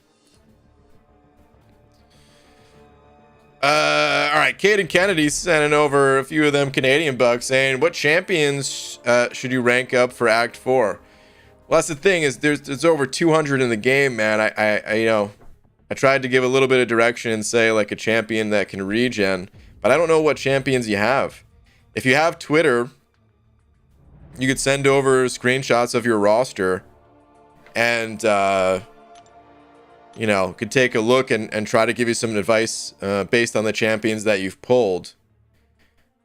All right, Caden Kennedy sending over a few of them Canadian bucks saying, what champions should you rank up for Act 4? Well, that's the thing, is there's over 200 in the game, man. I you know, I tried to give a little bit of direction and say like a champion that can regen, but I don't know what champions you have. If you have Twitter, you could send over screenshots of your roster and you know, could take a look and try to give you some advice based on the champions that you've pulled.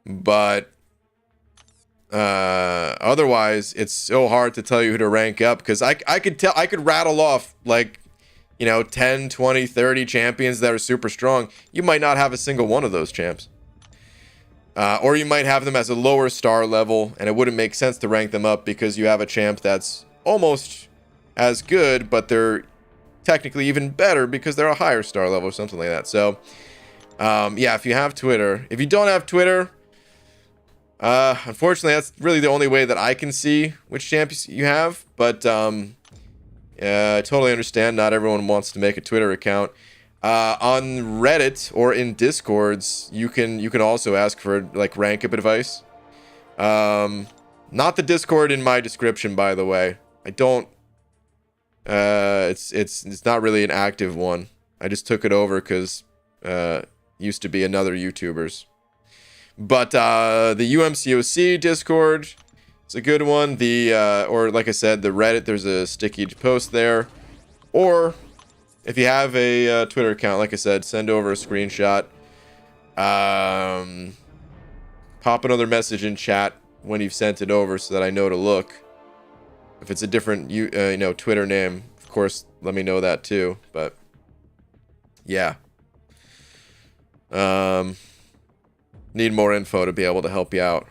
But otherwise, it's so hard to tell you who to rank up, because I could rattle off like, you know, 10, 20, 30 champions that are super strong. You might not have a single one of those champs. Or you might have them as a lower star level, and it wouldn't make sense to rank them up because you have a champ that's almost as good, but they're technically even better because they're a higher star level or something like that. So yeah, if you have Twitter. If you don't have Twitter, unfortunately that's really the only way that I can see which champions you have. But I totally understand not everyone wants to make a Twitter account. On Reddit or in Discords, you can also ask for like rank up advice. Not the Discord in my description, by the way. I don't it's not really an active one. I just took it over because used to be another YouTuber's. But the UMCOC Discord, it's a good one. The or like I said, the Reddit, there's a sticky post there. Or if you have a Twitter account, like I said, send over a screenshot. Pop another message in chat when you've sent it over so that I know to look. If it's a different you know, Twitter name, of course, let me know that too. But yeah, need more info to be able to help you out.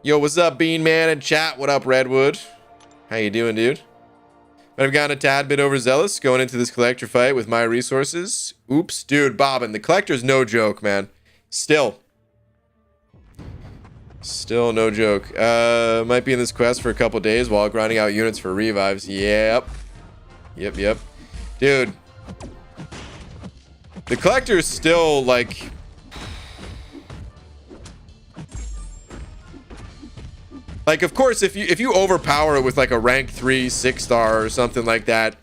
Yo, what's up, Bean Man in chat? What up, Redwood? How you doing, dude? I've gotten a tad bit overzealous going into this collector fight with my resources. Oops, dude, Bobbin, the collector's no joke, man. Still no joke. Might be in this quest for a couple days while grinding out units for revives. Yep. Dude, the collector is still like, of course, if you overpower it with like a rank 3 6-star or something like that,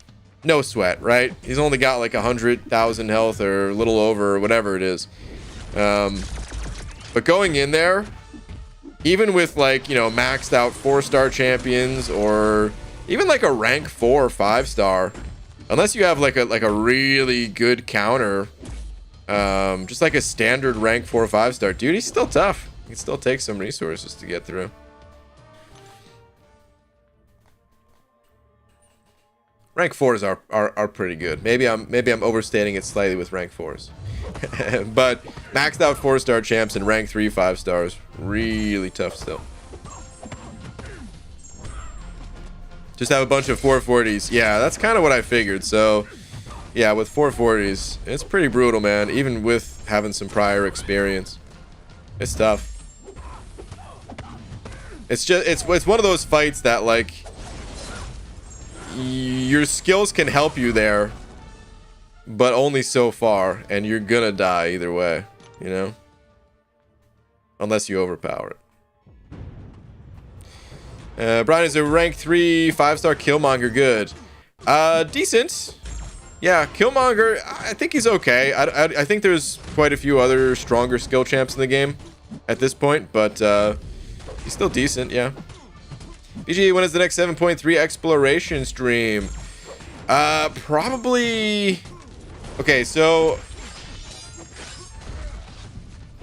no sweat, right? He's only got like 100,000 health or a little over or whatever it is. But going in there, even with like, you know, maxed out 4-star champions or even like a rank 4 or 5-star, Unless you have like a really good counter, just like a standard rank 4 or 5 star, dude, he's still tough. He still takes some resources to get through. Rank 4s are pretty good. Maybe I'm overstating it slightly with rank 4s. But maxed out 4-star champs and rank 3 5 stars, really tough still. Just have a bunch of 440s. Yeah, that's kind of what I figured. So yeah, with 440s, it's pretty brutal, man. Even with having some prior experience, it's tough. It's just it's one of those fights that like your skills can help you there, but only so far, and you're gonna die either way, you know, unless you overpower it. Brian, is a rank 3 5-star Killmonger good? Decent. Yeah, Killmonger, I think he's okay. I think there's quite a few other stronger skill champs in the game at this point, but he's still decent, yeah. BG, when is the next 7.3 exploration stream? Probably... Okay, so...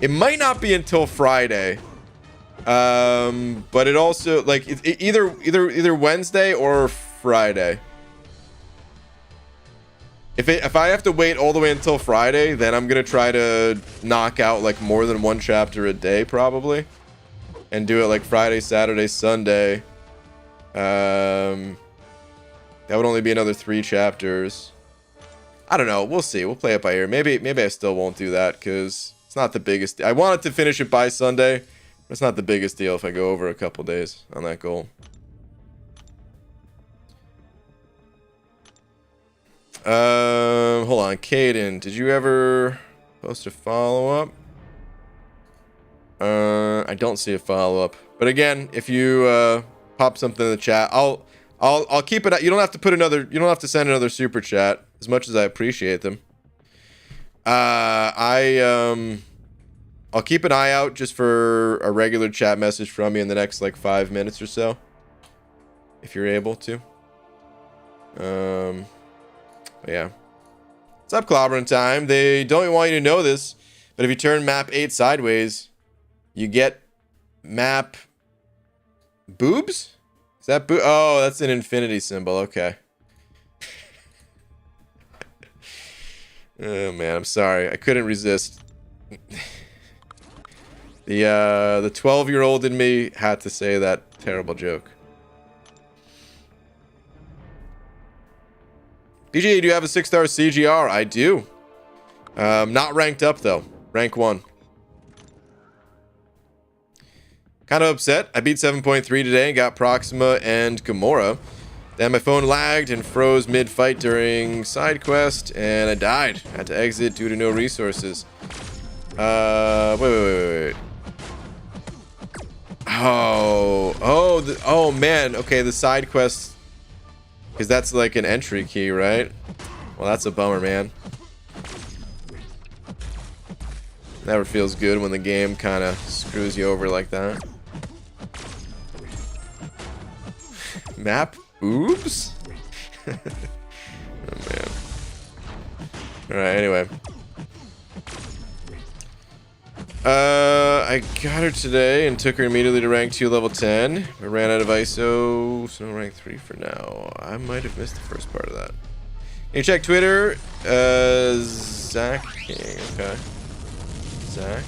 It might not be until Friday. But it also, like, either Wednesday or Friday. If I have to wait all the way until Friday, then I'm gonna try to knock out like more than 1 chapter a day probably, and do it like Friday, Saturday, Sunday. That would only be another 3 chapters. I don't know. We'll see. We'll play it by ear. Maybe I still won't do that because it's not the biggest. I wanted to finish it by Sunday. But it's not the biggest deal if I go over a couple days on that goal. Hold on, Caden, did you ever post a follow-up? I don't see a follow-up. But again, if you pop something in the chat, I'll keep it. You don't have to put another. You don't have to send another super chat. As much as I appreciate them. I'll keep an eye out just for a regular chat message from you in the next like 5 minutes or so, if you're able to. Yeah. What's up, clobbering time? They don't want you to know this, but if you turn map 8 sideways, you get map boobs? Is that oh, that's an infinity symbol. Okay. Oh man, I'm sorry. I couldn't resist. The 12-year-old in me had to say that terrible joke. BG, do you have a 6-star CGR? I do. Not ranked up though. Rank 1. Kind of upset. I beat 7.3 today and got Proxima and Gamora. Then my phone lagged and froze mid-fight during side quest, and I died. Had to exit due to no resources. Wait. Oh man. Okay, the side quest, because that's like an entry key, right? Well, that's a bummer, man. Never feels good when the game kind of screws you over like that. Map boobs? Oh man. Alright, anyway. I got her today and took her immediately to rank 2 level 10. I ran out of ISO, so rank 3 for now. I might have missed the first part of that. Can you check Twitter? Zach King, okay. Zach.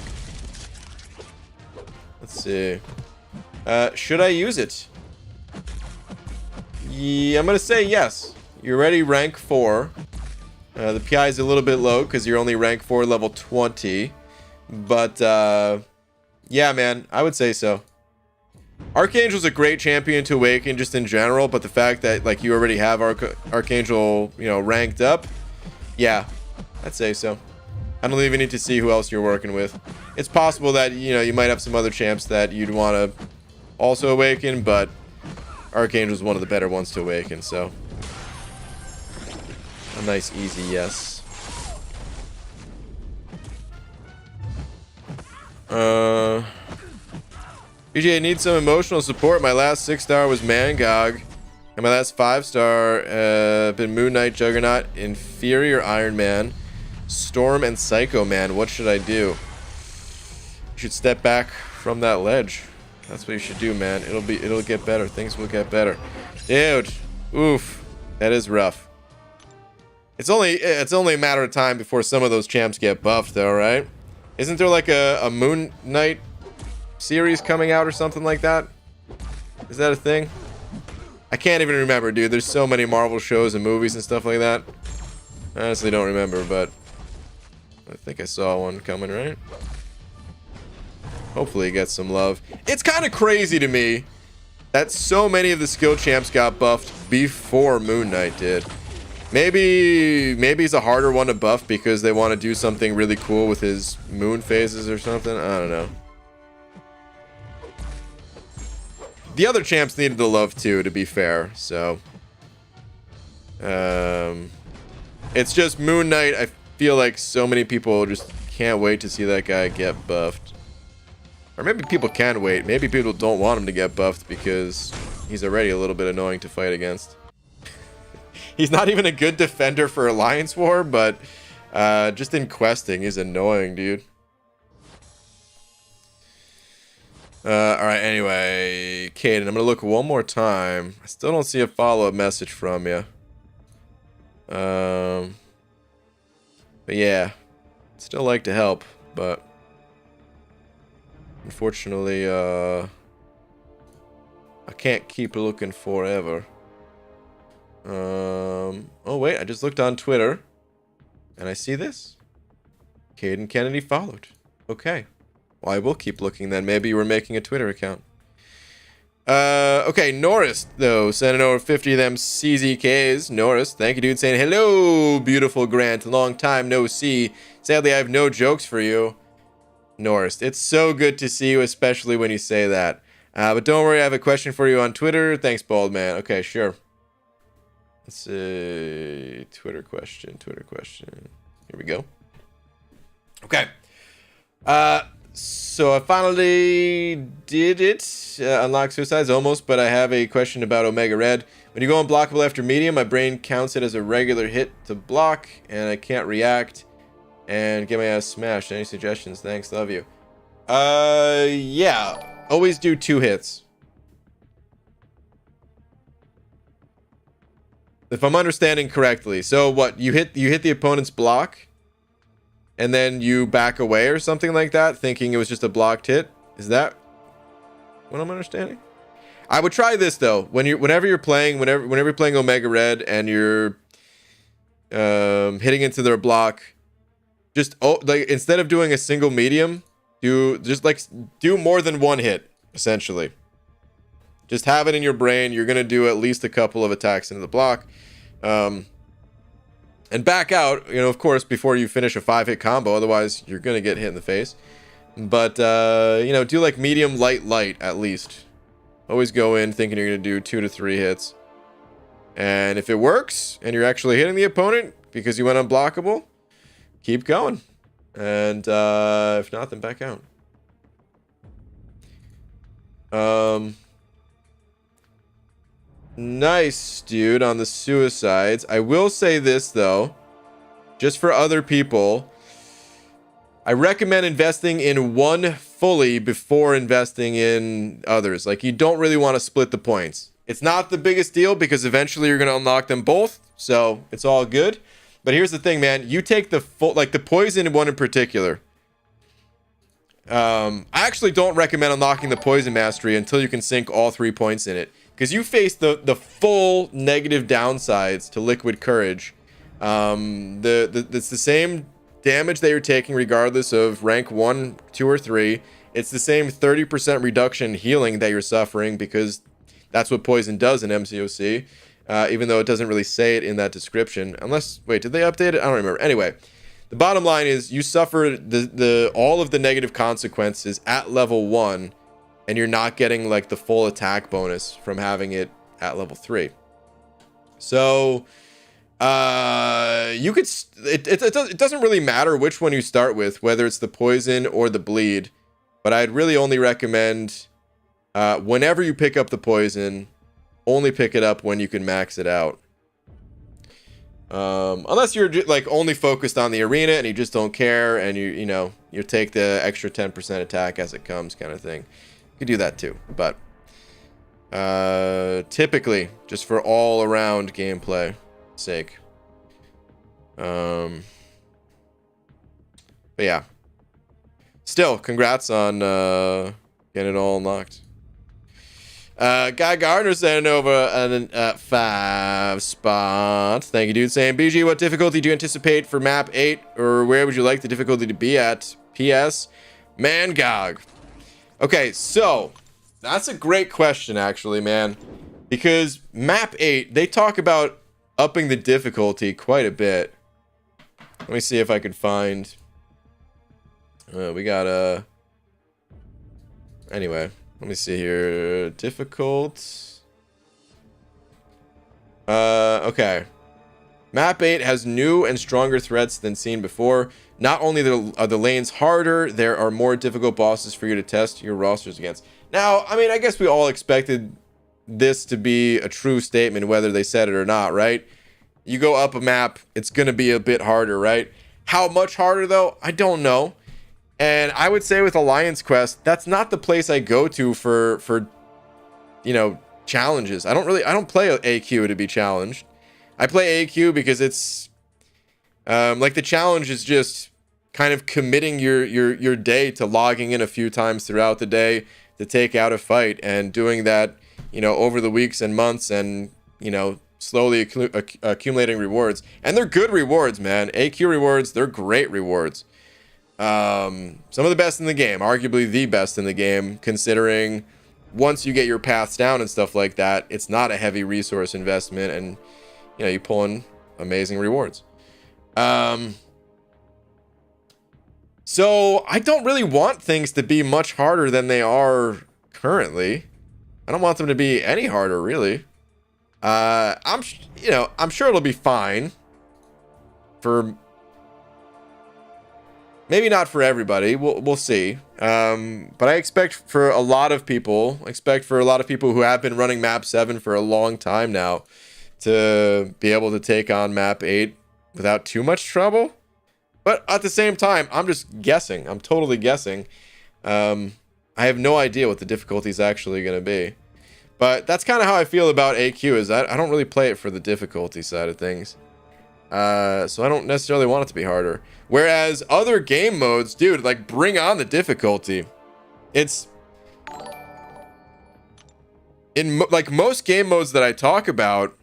Let's see. Should I use it? Yeah, I'm gonna say yes. You're already rank 4. The PI is a little bit low because you're only rank 4 level 20. But yeah, man, I would say so. Archangel's a great champion to awaken just in general, but the fact that like you already have Archangel, you know, ranked up, yeah, I'd say so. I don't even need to see who else you're working with. It's possible that, you know, you might have some other champs that you'd want to also awaken, but Archangel's one of the better ones to awaken, so a nice easy yes. BJ, need some emotional support. My last 6-star was Mangog. And my last 5-star been Moon Knight, Juggernaut, Inferior Iron Man, Storm, and Psycho Man. What should I do? You should step back from that ledge. That's what you should do, man. It'll get better. Things will get better. Dude. Oof. That is rough. It's only a matter of time before some of those champs get buffed, though, right? Isn't there like a Moon Knight series coming out or something like that? Is that a thing? I can't even remember, dude. There's so many Marvel shows and movies and stuff like that. I honestly don't remember, but I think I saw one coming, right? Hopefully it gets some love. It's kind of crazy to me that so many of the skill champs got buffed before Moon Knight did. Maybe he's a harder one to buff because they want to do something really cool with his moon phases or something. I don't know. The other champs needed the love too, to be fair. So, it's just Moon Knight. I feel like so many people just can't wait to see that guy get buffed. Or maybe people can wait. Maybe people don't want him to get buffed because he's already a little bit annoying to fight against. He's not even a good defender for Alliance War, but just in questing, he's annoying, dude. Alright, anyway, Caden, I'm gonna look one more time. I still don't see a follow-up message from you. But yeah, still like to help, but unfortunately, I can't keep looking forever. Oh wait, I just looked on Twitter and I see this. Caden Kennedy followed. Okay. Well, I will keep looking then. Maybe you were making a Twitter account. Okay, Norris, though, sending over 50 of them CZKs. Norris, thank you, dude, saying, hello, beautiful Grant. Long time no see. Sadly, I have no jokes for you. Norris, it's so good to see you, especially when you say that. But don't worry, I have a question for you on Twitter. Thanks, bald man. Okay, sure. Let's see. Twitter question. Here we go. Okay. So I finally did it. Unlock suicides almost, but I have a question about Omega Red. When you go unblockable after medium, my brain counts it as a regular hit to block, and I can't react and get my ass smashed. Any suggestions? Thanks, love you. Yeah. Always do 2 hits. If I'm understanding correctly. So what, you hit the opponent's block and then you back away or something like that, thinking it was just a blocked hit? Is that what I'm understanding? I would try this though. Whenever you're playing Omega Red and you're hitting into their block, just instead of doing a single medium, do more than 1 hit, essentially. Just have it in your brain. You're gonna do at least a couple of attacks into the block. And back out, of course, before you finish a 5-hit combo. Otherwise, you're going to get hit in the face. But, do like medium, light, at least. Always go in thinking you're going to do 2 to 3 hits. And if it works, and you're actually hitting the opponent because you went unblockable, keep going. And, if not, then back out. Nice, dude, on the suicides. I will say this, though. Just for other people, I recommend investing in one fully before investing in others. Like, you don't really want to split the points. It's not the biggest deal because eventually you're going to unlock them both. So, it's all good. But here's the thing, man. You take the full, like the poison one in particular. I actually don't recommend unlocking the poison mastery until you can sink all 3 points in it. Because you face the full negative downsides to Liquid Courage. It's the same damage that you're taking regardless of rank 1, 2, or 3. It's the same 30% reduction healing that you're suffering because that's what poison does in MCOC. Even though it doesn't really say it in that description. Unless, wait, did they update it? I don't remember. Anyway, the bottom line is you suffer all of the negative consequences at level 1. And you're not getting like the full attack bonus from having it at level 3. So you could it doesn't really matter which one you start with, whether it's the poison or the bleed, but I'd really only recommend whenever you pick up the poison, only pick it up when you can max it out. Unless you're like only focused on the arena and you just don't care, and you take the extra 10% attack as it comes, kind of thing. You could do that too, but typically just for all around gameplay sake. But yeah, still congrats on getting it all unlocked. Guy Gardner sent over a 5 spot. Thank you, dude. Saying, BG, what difficulty do you anticipate for map 8, or where would you like the difficulty to be at? PS, Mangog. Okay, so that's a great question, actually, man, because map 8, they talk about upping the difficulty quite a bit. Let me see if I can find. We got anyway. Let me see here. Difficult. Okay. Map 8 has new and stronger threats than seen before. Not only are the lanes harder, there are more difficult bosses for you to test your rosters against. Now, I mean, I guess we all expected this to be a true statement, whether they said it or not, right? You go up a map, it's going to be a bit harder, right? How much harder, though? I don't know. And I would say with Alliance Quest, that's not the place I go to for challenges. I don't play AQ to be challenged. I play AQ because it's like the challenge is just kind of committing your day to logging in a few times throughout the day to take out a fight, and doing that, over the weeks and months, and slowly accumulating rewards. And they're good rewards, man. AQ rewards, they're great rewards. Some of the best in the game, arguably the best in the game, considering once you get your paths down and stuff like that, it's not a heavy resource investment, and you pull in amazing rewards. So I don't really want things to be much harder than they are currently. I don't want them to be any harder, really. I'm sure it'll be fine for. Maybe not for everybody. We'll see. But I expect for a lot of people who have been running map 7 for a long time now to be able to take on map 8 without too much trouble. But at the same time, I'm just guessing. I'm totally guessing. I have no idea what the difficulty is actually going to be. But that's kind of how I feel about AQ, is I don't really play it for the difficulty side of things. So I don't necessarily want it to be harder. Whereas other game modes, dude, like, bring on the difficulty. It's in like most game modes that I talk about,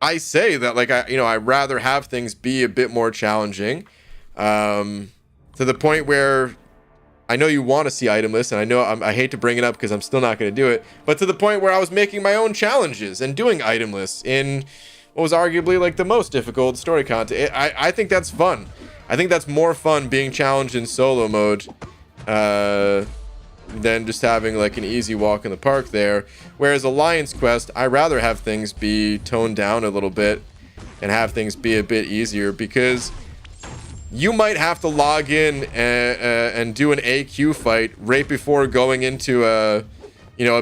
I say that, like, I'd rather have things be a bit more challenging, to the point where I know you want to see item lists, and I know I hate to bring it up because I'm still not going to do it, but to the point where I was making my own challenges and doing item lists in what was arguably like the most difficult story content. I think that's fun. I think that's more fun being challenged in solo mode than just having like an easy walk in the park there. Whereas Alliance Quest, I rather have things be toned down a little bit and have things be a bit easier, because you might have to log in and do an AQ fight right before going into a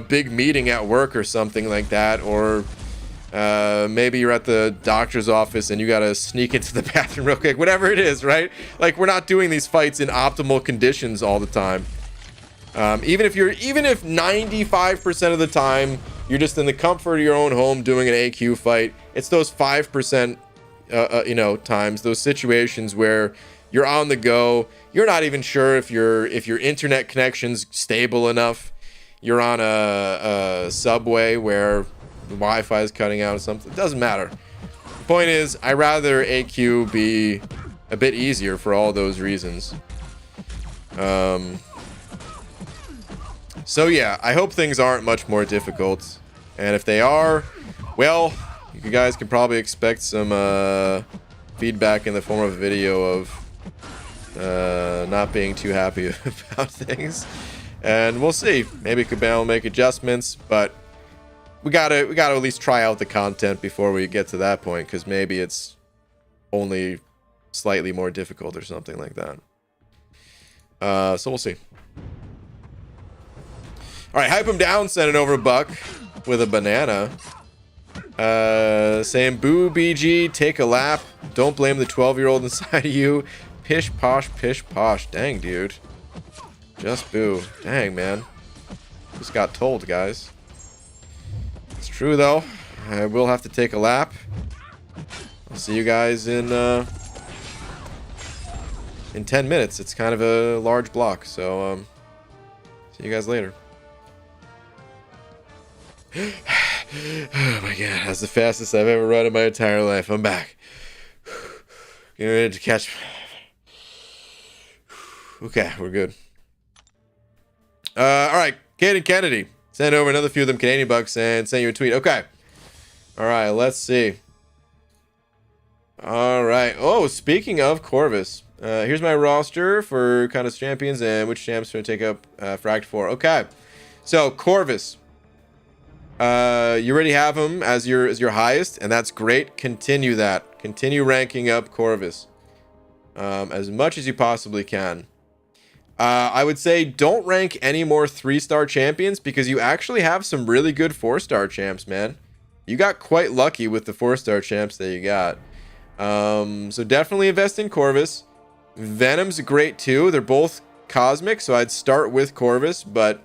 big meeting at work or something like that, or maybe you're at the doctor's office and you gotta sneak into the bathroom real quick, whatever it is, right? Like, we're not doing these fights in optimal conditions all the time. Even if 95% of the time you're just in the comfort of your own home doing an AQ fight, it's those 5% times, those situations where you're on the go, you're not even sure if your internet connection's stable enough, you're on a subway where the Wi-Fi is cutting out or something. It doesn't matter. The point is, I'd rather AQ be a bit easier for all those reasons. So yeah, I hope things aren't much more difficult, and if they are, well, you guys can probably expect some feedback in the form of a video of not being too happy about things, and we'll see. Maybe Cabal will make adjustments, but we gotta at least try out the content before we get to that point, because maybe it's only slightly more difficult or something like that. So we'll see. All right, hype him down, sending over a buck with a banana. Saying boo BG, take a lap. Don't blame the 12-year-old inside of you. Pish posh, pish posh. Dang, dude. Just boo. Dang, man. Just got told, guys. It's true, though. I will have to take a lap. I'll see you guys in 10 minutes. It's kind of a large block, so see you guys later. Oh my god, that's the fastest I've ever run in my entire life. I'm back. Getting ready to catch. Okay, we're good. Alright, Caden Kennedy. Send over another few of them Canadian bucks and send you a tweet. Okay. Alright, let's see. Alright. Oh, speaking of Corvus. Here's my roster for kind of champions and which champs are going to take up for Act 4. Okay. So, Corvus. You already have him as your highest, and that's great. Continue that. Continue ranking up Corvus as much as you possibly can. I would say don't rank any more 3-star champions because you actually have some really good 4-star champs, man. You got quite lucky with the 4-star champs that you got. So definitely invest in Corvus. Venom's great too. They're both cosmic, so I'd start with Corvus, but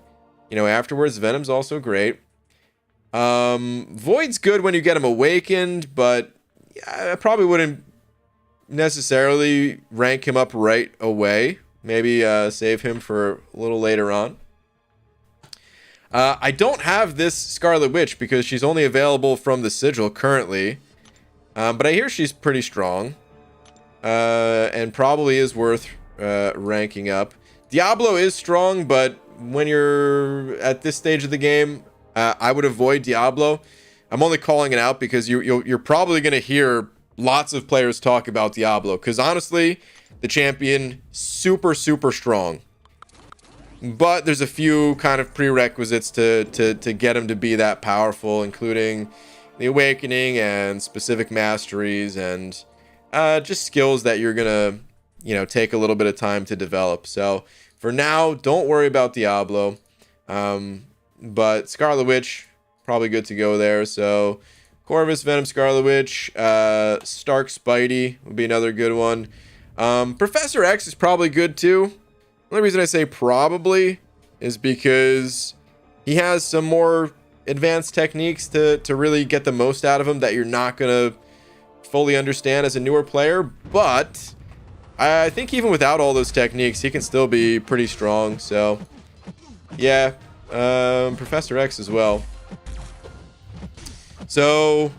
you know, afterwards Venom's also great. Void's good when you get him awakened, but I probably wouldn't necessarily rank him up right away. Maybe save him for a little later on. I don't have this Scarlet Witch because she's only available from the sigil currently. But I hear she's pretty strong. And probably is worth ranking up. Diablo is strong, but when you're at this stage of the game, I would avoid Diablo. I'm only calling it out because you're probably going to hear lots of players talk about Diablo. Because honestly, the champion, super, super strong. But there's a few kind of prerequisites to get him to be that powerful, including the awakening and specific masteries and just skills that you're gonna, you know, take a little bit of time to develop. So for now, don't worry about Diablo. But Scarlet Witch, probably good to go there. So Corvus, Venom, Scarlet Witch, Stark Spidey would be another good one. Professor X is probably good too. The only reason I say probably is because he has some more advanced techniques to really get the most out of him that you're not going to fully understand as a newer player. But I think even without all those techniques, he can still be pretty strong. So, yeah, Professor X as well. So,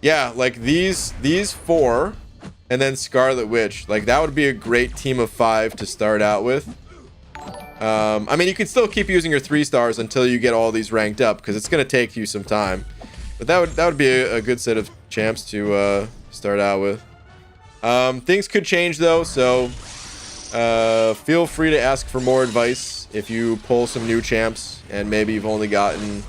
yeah, like these 4... and then Scarlet Witch. Like, that would be a great team of 5 to start out with. I mean, you can still keep using your 3 stars until you get all these ranked up, because it's going to take you some time. But that would be a good set of champs to start out with. Things could change, though, so feel free to ask for more advice if you pull some new champs, and maybe you've only gotten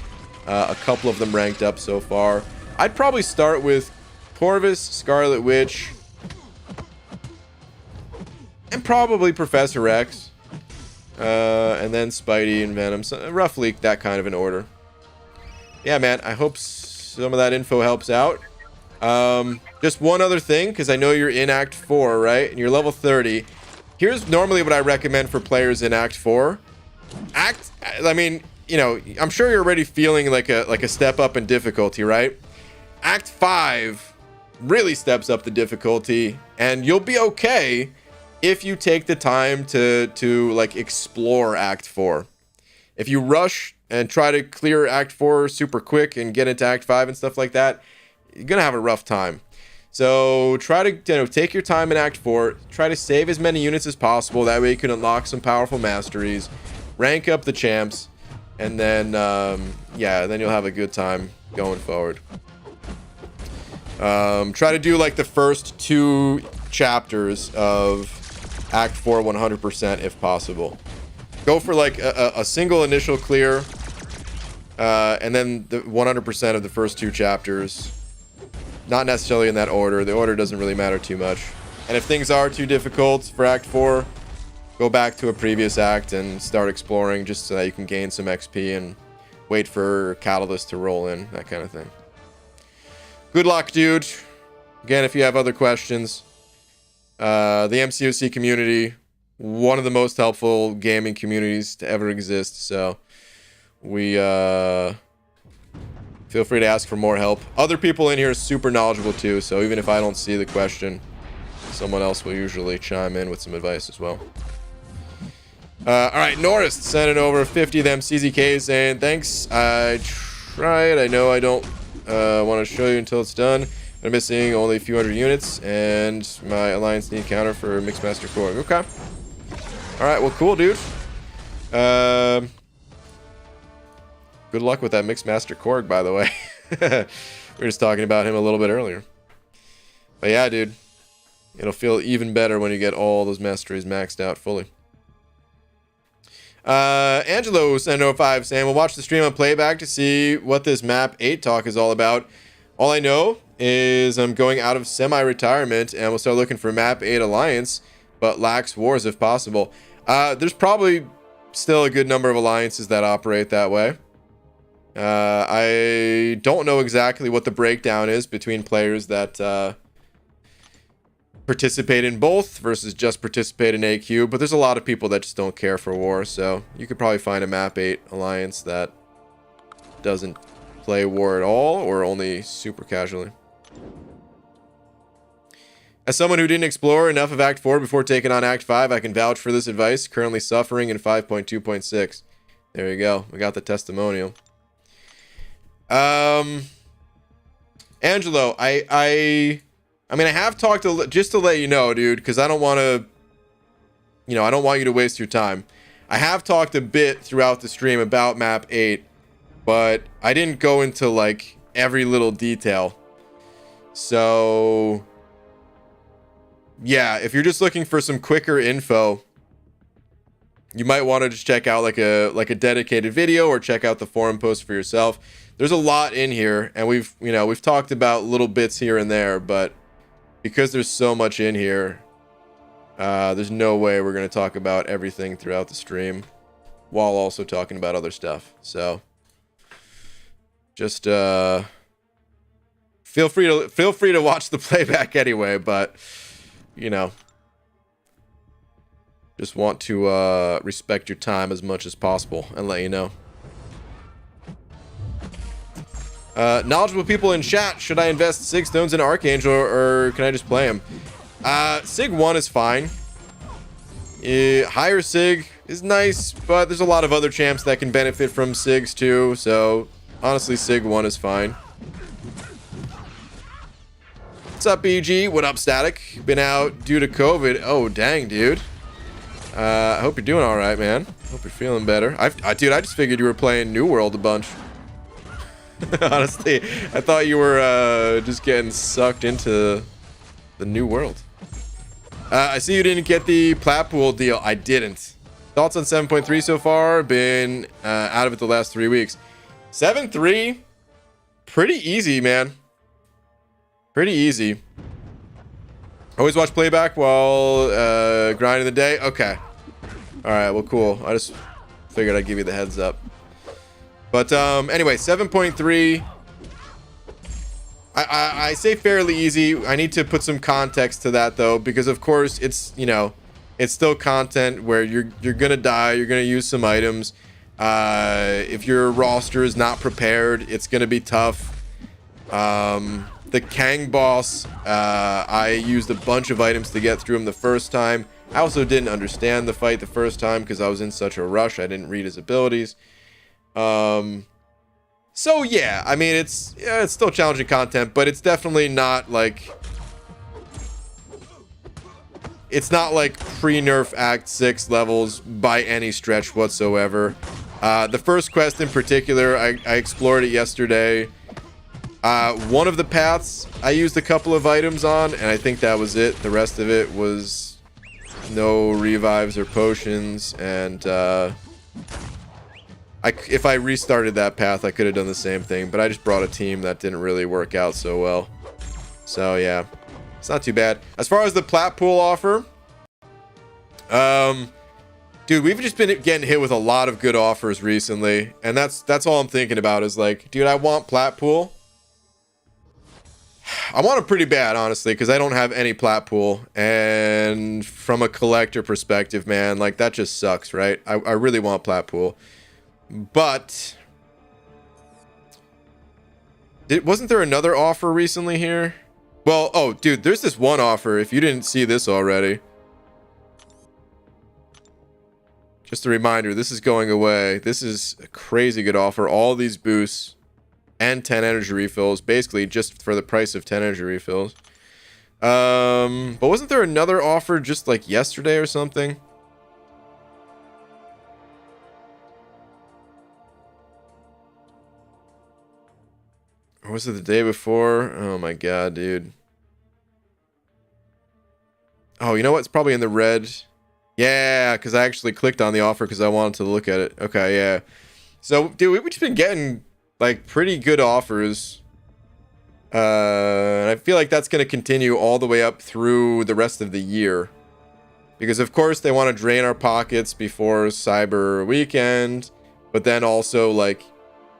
a couple of them ranked up so far. I'd probably start with Corvus, Scarlet Witch, and probably Professor X. And then Spidey and Venom. So roughly that kind of an order. Yeah, man. I hope some of that info helps out. Just one other thing, because I know you're in Act 4, right? And you're level 30. Here's normally what I recommend for players in Act 4. I mean, you know, I'm sure you're already feeling like a step up in difficulty, right? Act 5 really steps up the difficulty, and you'll be okay if you take the time to like explore Act 4. If you rush and try to clear Act 4 super quick and get into Act 5 and stuff like that, you're gonna have a rough time. So try to, you know, take your time in Act 4. Try to save as many units as possible. That way you can unlock some powerful masteries, rank up the champs, and then yeah, then you'll have a good time going forward. Try to do like the first 2 chapters of Act 4 100% if possible. Go for like a single initial clear, and then the 100% of the first 2 chapters. Not necessarily in that order. The order doesn't really matter too much. And if things are too difficult for Act 4, go back to a previous act and start exploring just so that you can gain some XP and wait for Catalyst to roll in, that kind of thing. Good luck, dude. Again, if you have other questions, the MCOC community, one of the most helpful gaming communities to ever exist, so we feel free to ask for more help. Other people in here are super knowledgeable too, so even if I don't see the question, someone else will usually chime in with some advice as well. Alright, Norris sending over 50 of them CZKs saying, thanks, I tried. I know I don't want to show you until it's done. I'm missing only a few hundred units, and my alliance need counter for Mixmaster Korg. Okay. Alright, well, cool, dude. Good luck with that Mixmaster Korg, by the way. We were just talking about him a little bit earlier. But yeah, dude. It'll feel even better when you get all those Masteries maxed out fully. Angelo sent 05 saying, we'll watch the stream on playback to see what this map 8 talk is all about. All I know is I'm going out of semi-retirement and we'll start looking for map 8 alliance, but lacks wars if possible. There's probably still a good number of alliances that operate that way. I don't know exactly what the breakdown is between players that participate in both versus just participate in AQ, but there's a lot of people that just don't care for war, so you could probably find a map 8 alliance that doesn't play war at all or only super casually. As someone who didn't explore enough of Act 4 before taking on Act 5, I can vouch for this advice. Currently suffering in 5.2.6. There you go. We got the testimonial. Angelo, I mean, I have talked to, just to let you know, dude, because I don't want to, you know, I don't want you to waste your time. I have talked a bit throughout the stream about map 8, but I didn't go into, like, every little detail. So, yeah, if you're just looking for some quicker info, you might want to just check out like a dedicated video or check out the forum post for yourself. There's a lot in here, and we've talked about little bits here and there, but because there's so much in here, there's no way we're going to talk about everything throughout the stream while also talking about other stuff. So just feel free to watch the playback anyway, but you know, just want to respect your time as much as possible and let you know. Knowledgeable people in chat, should I invest Sig Stones in Archangel or can I just play him? Sig 1 is fine. Higher Sig is nice, but there's a lot of other champs that can benefit from Sigs too, so honestly Sig 1 is fine. What's up, BG? What up, Static? Been out due to COVID. Oh, dang, dude. I hope you're doing alright, man. Hope you're feeling better. Dude, I just figured you were playing New World a bunch. Honestly, I thought you were just getting sucked into the New World. I see you didn't get the Platpool deal. I didn't. Thoughts on 7.3 so far? Been out of it the last 3 weeks. 7.3, pretty easy, man. Pretty easy. Always watch playback while grinding the day. Okay. All right. Well, cool. I just figured I'd give you the heads up. But anyway, 7.3. I say fairly easy. I need to put some context to that though, because of course it's, you know, it's still content where you're gonna die. You're gonna use some items. If your roster is not prepared, it's gonna be tough. The Kang boss, I used a bunch of items to get through him the first time. I also didn't understand the fight the first time because I was in such a rush. I didn't read his abilities. So yeah, I mean, it's still challenging content, but it's definitely not like, it's not like pre-nerf Act 6 levels by any stretch whatsoever. The first quest in particular, I explored it yesterday. One of the paths I used a couple of items on, and I think that was it. The rest of it was no revives or potions, and if I restarted that path, I could have done the same thing, but I just brought a team that didn't really work out so well. So yeah, it's not too bad. As far as the Platpool offer, Dude, we've just been getting hit with a lot of good offers recently, and that's all I'm thinking about is like, dude, I want plat pool. I want it pretty bad, honestly, because I don't have any plat pool, and from a collector perspective, man, like that just sucks, right? I really want plat pool, but wasn't there another offer recently here? Well, oh, dude, there's this one offer. If you didn't see this already. Just a reminder, this is going away. This is a crazy good offer. All these boosts and 10 energy refills, basically just for the price of 10 energy refills. But wasn't there another offer just like yesterday or something? Or was it the day before? Oh my god, dude. Oh, you know what? It's probably in the red. Yeah, because I actually clicked on the offer because I wanted to look at it. Okay, yeah. So, dude, we've just been getting, like, pretty good offers. And I feel like that's going to continue all the way up through the rest of the year. Because, of course, they want to drain our pockets before Cyber Weekend. But then also, like,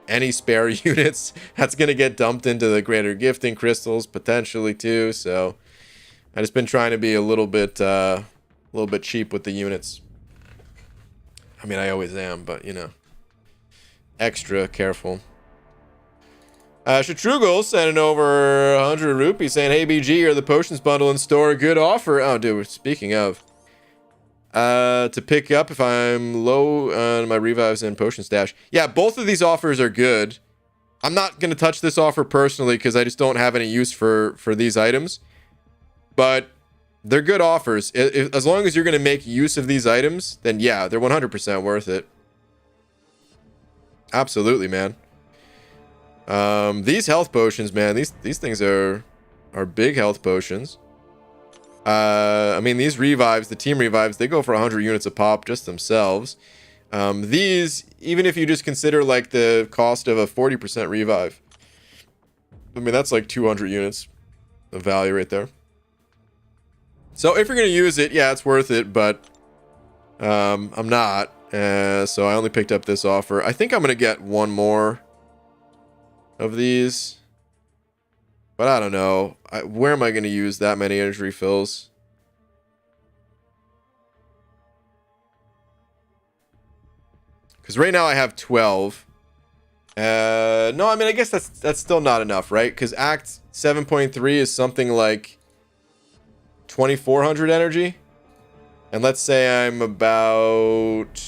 any spare units, that's going to get dumped into the greater gifting crystals, potentially, too. So, I've just been trying to be a little bit cheap with the units. I mean, I always am, but you know, extra careful. Shatrugal sending over 100 rupees saying, hey BG, are the potions bundle in store? Good offer. Oh dude, speaking of, to pick up if I'm low on my revives and potion stash. Yeah, both of these offers are good. I'm not going to touch this offer personally because I just don't have any use for these items, but they're good offers. As long as you're going to make use of these items, then yeah, they're 100% worth it. Absolutely, man. These health potions, man, these things are big health potions. I mean, these revives, the team revives, they go for 100 units a pop just themselves. These, even if you just consider like the cost of a 40% revive, I mean, that's like 200 units of value right there. So if you're going to use it, yeah, it's worth it, but I'm not. So I only picked up this offer. I think I'm going to get one more of these, but I don't know. Where am I going to use that many energy refills? Because right now I have 12. No, I mean, I guess that's still not enough, right? Because Act 7.3 is something like 2,400 energy, and let's say I'm about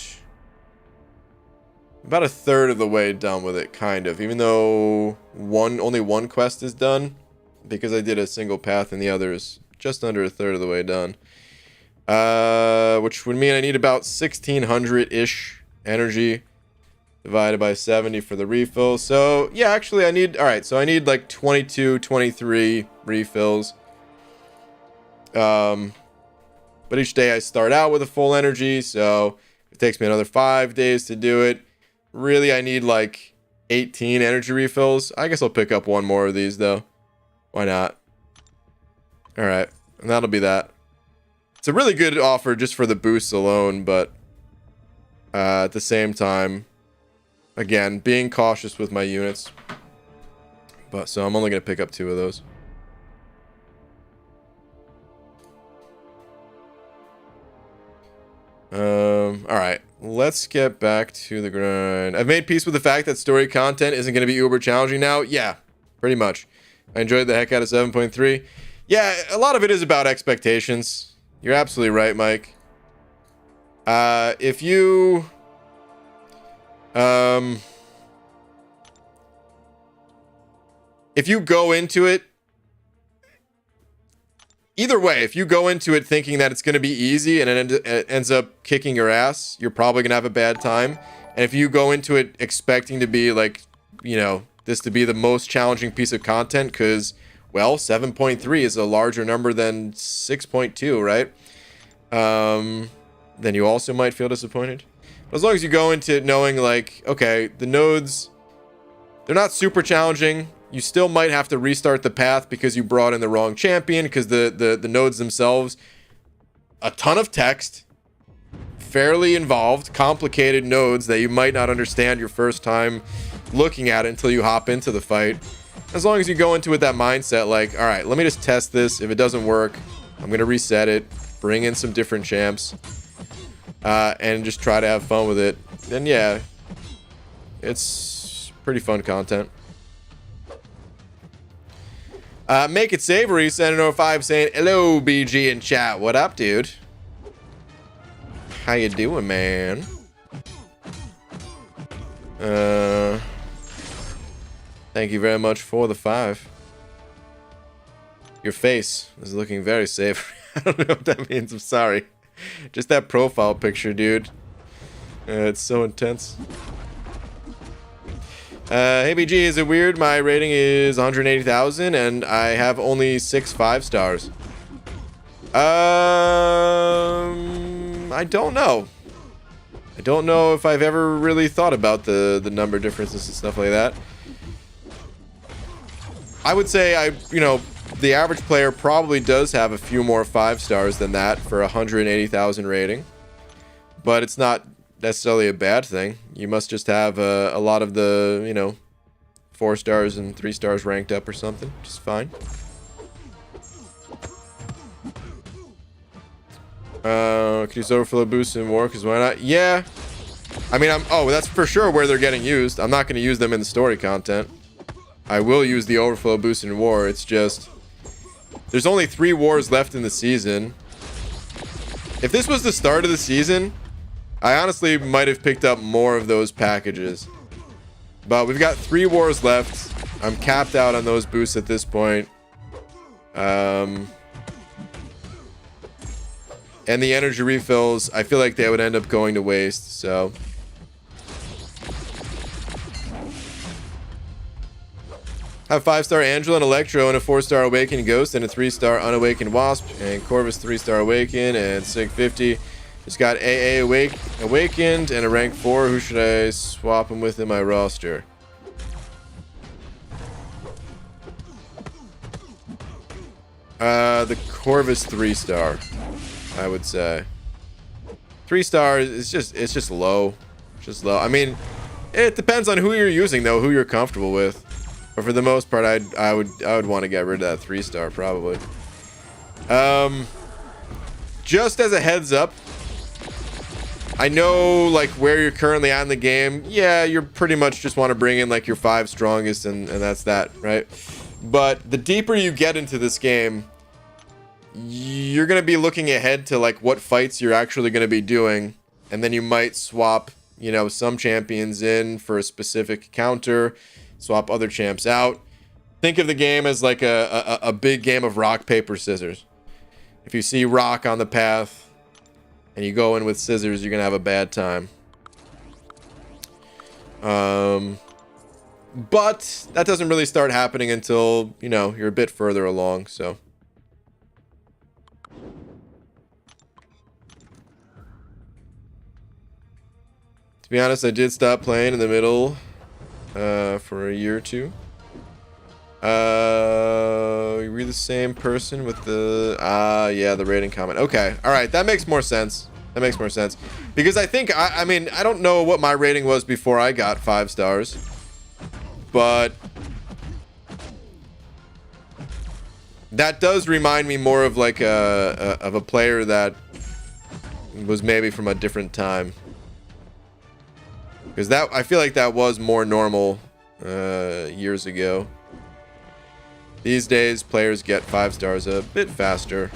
a third of the way done with it, kind of, even though only one quest is done because I did a single path and the other is just under a third of the way done, which would mean I need about 1,600-ish energy divided by 70 for the refill. So yeah, actually I need, all right, so I need like 22, 23 refills. But each day I start out with a full energy, so it takes me another 5 days to do it. Really, I need like 18 energy refills. I guess I'll pick up one more of these though. Why not? All right, and that'll be that. It's a really good offer just for the boosts alone, but at the same time, again, being cautious with my units. But so I'm only gonna pick up 2 of those. All right, let's get back to the grind. I've made peace with the fact that story content isn't going to be uber challenging now. Yeah, pretty much. I enjoyed the heck out of 7.3. Yeah, a lot of it is about expectations. You're absolutely right, Mike. If you go into it, either way, if you go into it thinking that it's going to be easy and it ends up kicking your ass, you're probably going to have a bad time. And if you go into it expecting to be like, you know, this to be the most challenging piece of content because, well, 7.3 is a larger number than 6.2, right? Then you also might feel disappointed. But as long as you go into it knowing like, okay, the nodes, they're not super challenging. You still might have to restart the path because you brought in the wrong champion, because the nodes themselves, a ton of text, fairly involved, complicated nodes that you might not understand your first time looking at it until you hop into the fight. As long as you go into it with that mindset, like, all right, let me just test this. If it doesn't work, I'm going to reset it, bring in some different champs, and just try to have fun with it. Then, yeah, it's pretty fun content. Make It Savory, Senator 05 saying, hello, BG in chat. What up, dude? How you doing, man? Thank you very much for the 5. Your face is looking very savory. I don't know what that means. I'm sorry. Just that profile picture, dude. It's so intense. Hey BG, is it weird? My rating is 180,000 and I have only 6 5-stars. I don't know. I don't know if I've ever really thought about the number differences and stuff like that. I would say the average player probably does have a few more 5-stars than that for 180,000 rating, but it's not necessarily a bad thing. You must just have a lot of the 4 stars and 3 stars ranked up or something. Just fine. Could use overflow boost in war, because why not? Yeah, I mean, that's for sure where they're getting used. I'm not going to use them in the story content. I will use the overflow boost in war. It's just there's only 3 wars left in the season. If this was the start of the season, I honestly might have picked up more of those packages. But we've got 3 wars left. I'm capped out on those boosts at this point. And the energy refills, I feel like they would end up going to waste, so. Have 5-star Angela and Electro and a 4-star Awakened Ghost and a 3-star Unawakened Wasp and Corvus 3-star Awakened and Sig 50. Just got AA Awakened and a rank 4. Who should I swap him with in my roster? The Corvus 3-star, I would say. 3 stars, it's just low. It's just low. I mean, it depends on who you're using though, who you're comfortable with. But for the most part, I would want to get rid of that 3-star probably. Just as a heads up, I know like where you're currently at in the game. Yeah, you're pretty much just want to bring in like your 5 strongest and that's that, right? But the deeper you get into this game, you're going to be looking ahead to like what fights you're actually going to be doing, and then you might swap, some champions in for a specific counter, swap other champs out. Think of the game as like a big game of rock, paper, scissors. If you see rock on the path and you go in with scissors, you're going to have a bad time. But that doesn't really start happening until, you're a bit further along, so. To be honest, I did stop playing in the middle for a year or 2. We're the same person with the yeah, the rating comment. Okay, all right, that makes more sense. That makes more sense because I think I mean I don't know what my rating was before I got 5 stars, but that does remind me more of like a player that was maybe from a different time. Because that, I feel like that was more normal years ago. These days, players get 5 stars a bit faster.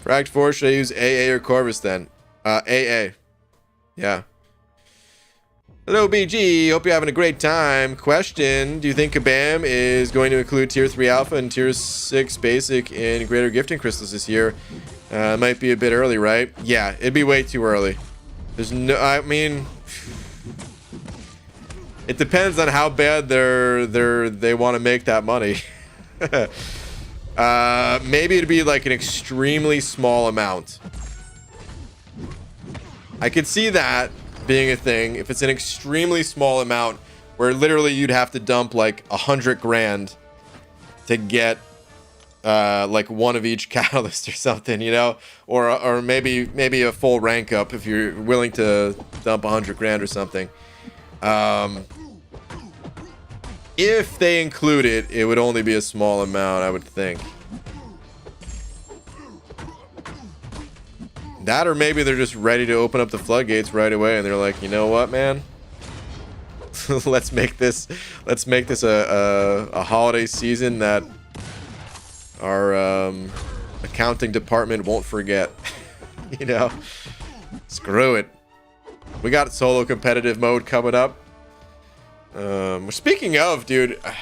Fragged 4, should I use AA or Corvus then? AA. Yeah. Hello, BG. Hope you're having a great time. Question: do you think Kabam is going to include Tier 3 Alpha and Tier 6 Basic in Greater Gifting Crystals this year? Might be a bit early, right? Yeah, it'd be way too early. There's no, I mean, it depends on how bad they want to make that money. Maybe it'd be like an extremely small amount. I could see that being a thing if it's an extremely small amount where literally you'd have to dump like 100 grand to get like one of each catalyst or something, you know, or maybe a full rank up if you're willing to dump 100 grand or something. If they include it, it would only be a small amount, I would think. That, or maybe they're just ready to open up the floodgates right away, and they're like, you know what, man? let's make this a holiday season that our accounting department won't forget. You know, screw it. We got solo competitive mode coming up. Speaking of, dude, I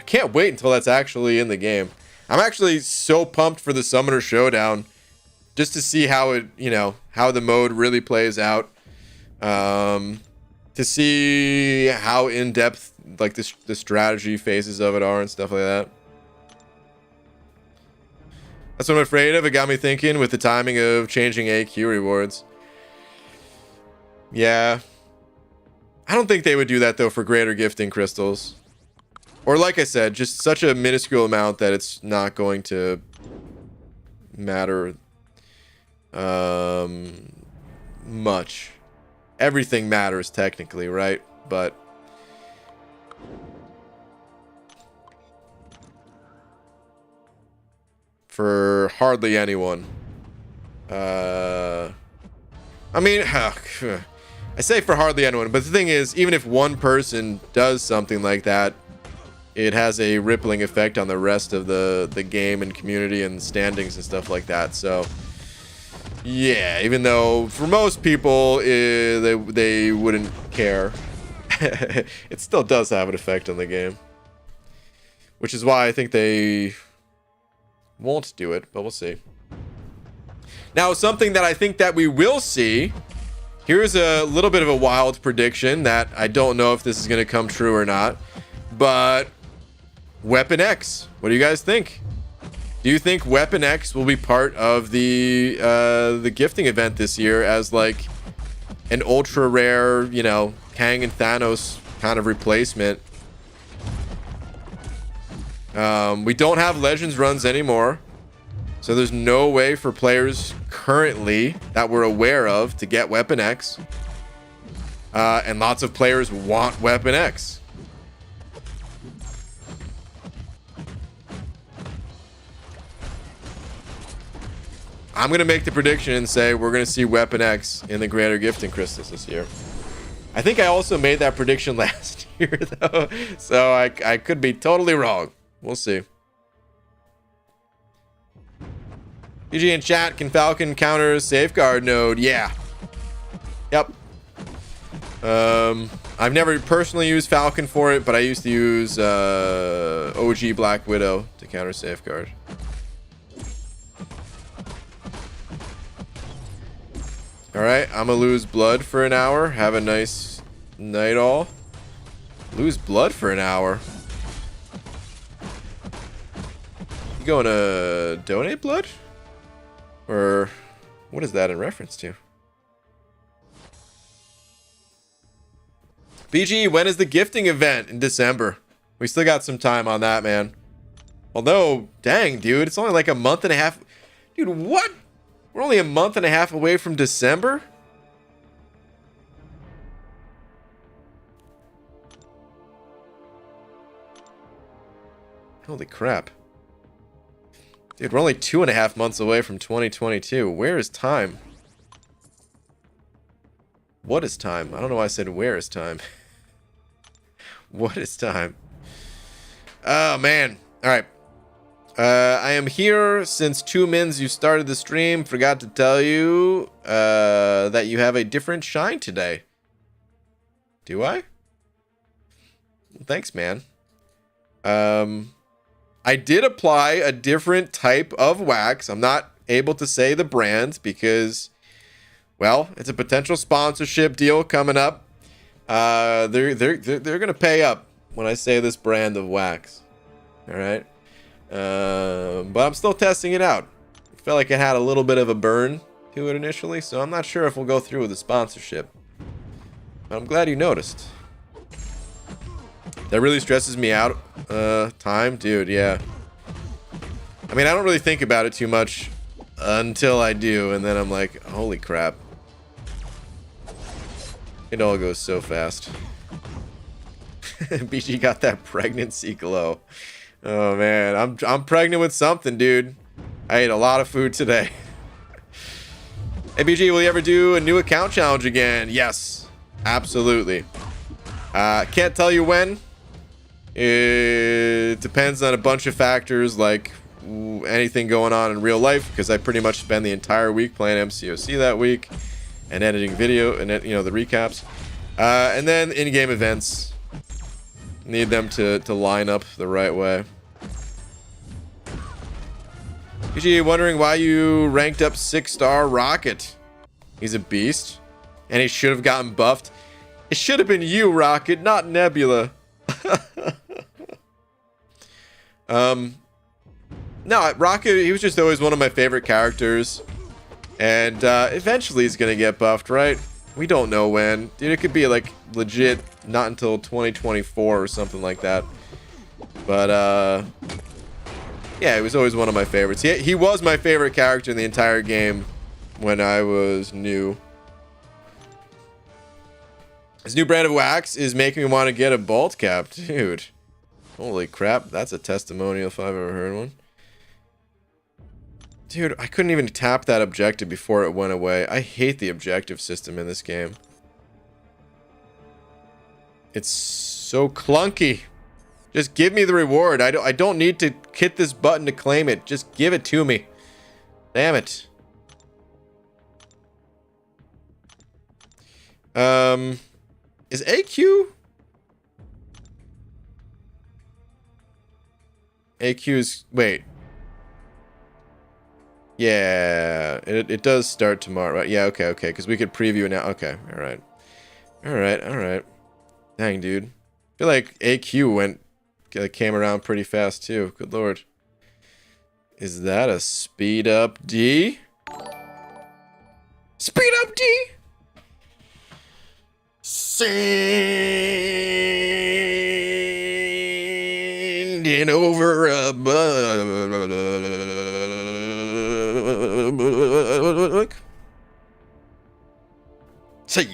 can't wait until that's actually in the game. I'm actually so pumped for the Summoner Showdown, just to see how it, you know, how the mode really plays out. To see how in depth like the strategy phases of it are and stuff like that. That's what I'm afraid of. It got me thinking with the timing of changing AQ rewards. Yeah. I don't think they would do that though for greater gifting crystals. Or like I said, just such a minuscule amount that it's not going to matter much. Everything matters technically, right? But for hardly anyone. I mean, I say for hardly anyone, but the thing is, even if one person does something like that, it has a rippling effect on the rest of the game and community and standings and stuff like that. So yeah, even though for most people they wouldn't care, it still does have an effect on the game, which is why I think they won't do it, but we'll see. Now, something that I think that we will see, here's a little bit of a wild prediction that I don't know if this is going to come true or not, but Weapon X, what do you guys think? Do you think Weapon X will be part of the gifting event this year as like an ultra rare, you know, Kang and Thanos kind of replacement? We don't have Legends runs anymore, so there's no way for players currently that we're aware of to get Weapon X. And lots of players want Weapon X. I'm going to make the prediction and say we're going to see Weapon X in the Greater Gifting Crystals this year. I think I also made that prediction last year, though, so I could be totally wrong. We'll see. PG in chat, can Falcon counter Safeguard node? Yeah. Yep. I've never personally used Falcon for it, but I used to use OG Black Widow to counter Safeguard. Alright, I'm gonna lose blood for an hour. Have a nice night all. Lose blood for an hour. You going to donate blood? Or what is that in reference to? BG, when is the gifting event? In December. We still got some time on that, man. Although, dang, dude, it's only like a month and a half. Dude, what? We're only a month and a half away from December? Holy crap. Dude, we're only 2.5 months away from 2022. Where is time? What is time? I don't know why I said where is time. What is time? Oh, man. All right. I am here since 2 mins you started the stream. Forgot to tell you that you have a different shine today. Do I? Thanks, man. I did apply a different type of wax. I'm not able to say the brand because, well, it's a potential sponsorship deal coming up. They're gonna pay up when I say this brand of wax. All right. But I'm still testing it out. I felt like it had a little bit of a burn to it initially, so I'm not sure if we'll go through with the sponsorship. But I'm glad you noticed. That really stresses me out. Time, dude, yeah. I mean, I don't really think about it too much until I do, and then I'm like, holy crap. It all goes so fast. BG got that pregnancy glow. Oh man, I'm pregnant with something, dude. I ate a lot of food today. Hey BG, will you ever do a new account challenge again? Yes, absolutely. Can't tell you when. It depends on a bunch of factors, like anything going on in real life, because I pretty much spend the entire week playing MCOC that week and editing video and, you know, the recaps. And then in-game events. Need them to line up the right way. PG, wondering why you ranked up 6-star Rocket. He's a beast. And he should have gotten buffed. It should have been you, Rocket, not Nebula. No, Rocket, he was just always one of my favorite characters. And eventually he's going to get buffed, right? We don't know when. Dude, it could be like legit not until 2024 or something like that. But yeah, he was always one of my favorites. He was my favorite character in the entire game when I was new. This new brand of wax is making me want to get a bolt cap. Dude, holy crap, that's a testimonial if I've ever heard one. Dude, I couldn't even tap that objective before it went away. I hate the objective system in this game. It's so clunky. Just give me the reward. I don't need to hit this button to claim it. Just give it to me. Damn it. Is AQ? AQ's... Wait. Yeah, it does start tomorrow, right? Yeah, okay, because we could preview it now. Okay, all right. Dang, dude. I feel like AQ came around pretty fast too. Good lord. Is that a speed up D? Speed up D? Sending over a book. Send.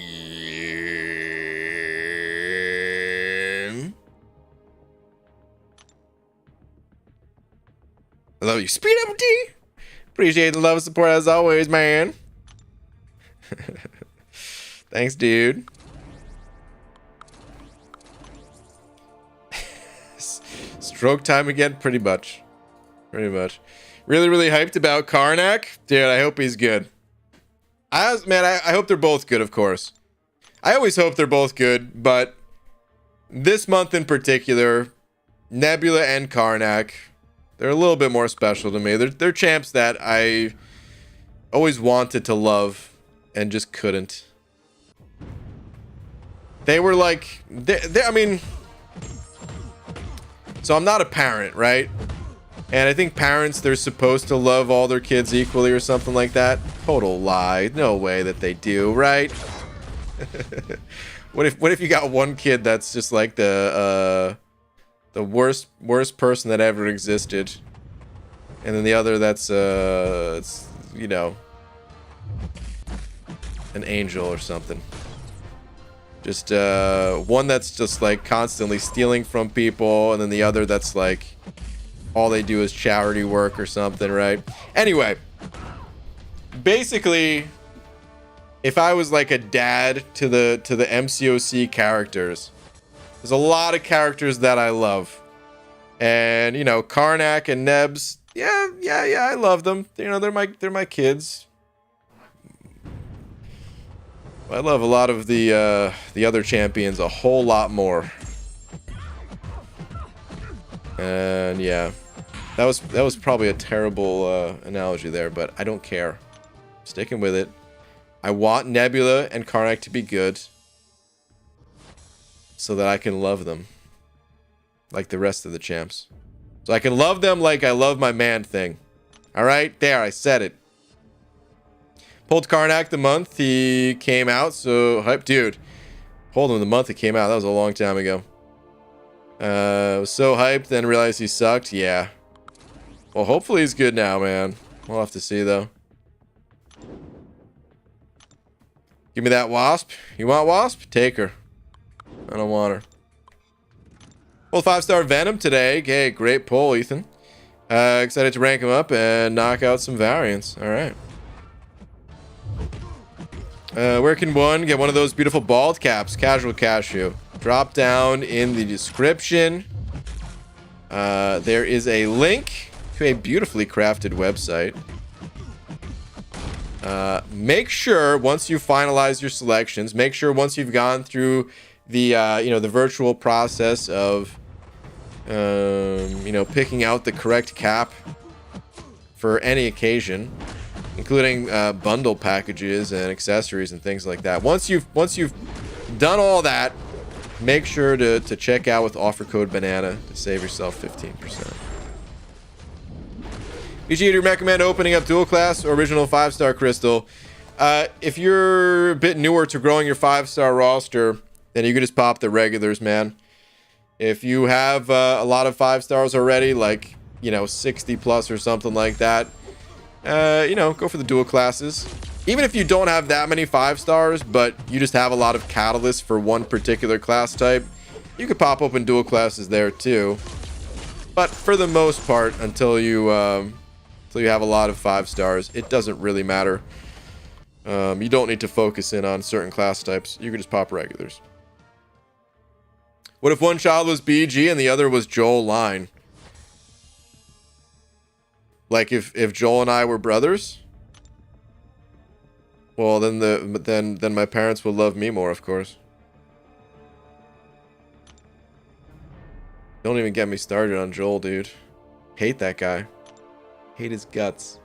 I love you. Speed up, D. Appreciate the love and support as always, man. Thanks, dude. Stroke time again? Pretty much. Really, really hyped about Karnak. Dude, I hope he's good. I hope they're both good, of course. I always hope they're both good, but this month in particular, Nebula and Karnak, they're a little bit more special to me. They're champs that I always wanted to love and just couldn't. They were like, I mean, so I'm not a parent, right? And I think parents, they're supposed to love all their kids equally or something like that. Total lie. No way that they do, right? What if you got one kid that's just like the worst person that ever existed, and then the other that's it's, you know, an angel or something. Just one that's just like constantly stealing from people, and then the other that's like all they do is charity work or something, right? Anyway, basically, if I was like a dad to the MCOC characters, there's a lot of characters that I love. And, you know, Karnak and Nebs, yeah, I love them. You know, they're my kids. I love a lot of the other champions a whole lot more. And yeah, that was probably a terrible analogy there, but I don't care. I'm sticking with it. I want Nebula and Karnak to be good so that I can love them like the rest of the champs. So I can love them like I love my man thing. All right, there, I said it. Pulled Karnak the month he came out, so hype, dude. Hold him the month he came out. That was a long time ago. Was so hyped, then realized he sucked. Yeah. Well, hopefully he's good now, man. We'll have to see, though. Give me that wasp. You want wasp? Take her. I don't want her. Well, 5-star Venom today. Okay, great pull, Ethan. Excited to rank him up and knock out some variants. All right. Where can one get one of those beautiful bald caps? Casual Cashew. Drop down in the description. There is a link to a beautifully crafted website. Make sure once you finalize your selections, make sure once you've gone through the the virtual process of picking out the correct cap for any occasion, including bundle packages and accessories and things like that. Once you've done all that, make sure to check out with offer code banana to save yourself 15%. BG, do you recommend opening up dual class or original 5-star crystal? If you're a bit newer to growing your 5-star roster, then you can just pop the regulars, man. If you have a lot of 5 stars already, like 60 plus or something like that, go for the dual classes. Even if you don't have that many 5 stars, but you just have a lot of catalysts for one particular class type, you could pop open dual classes there too. But for the most part, until you have a lot of 5 stars, it doesn't really matter. You don't need to focus in on certain class types. You can just pop regulars. What if one child was BG and the other was Joel Line? Like if Joel and I were brothers? Well, then my parents would love me more, of course. Don't even get me started on Joel, dude. Hate that guy. Hate his guts.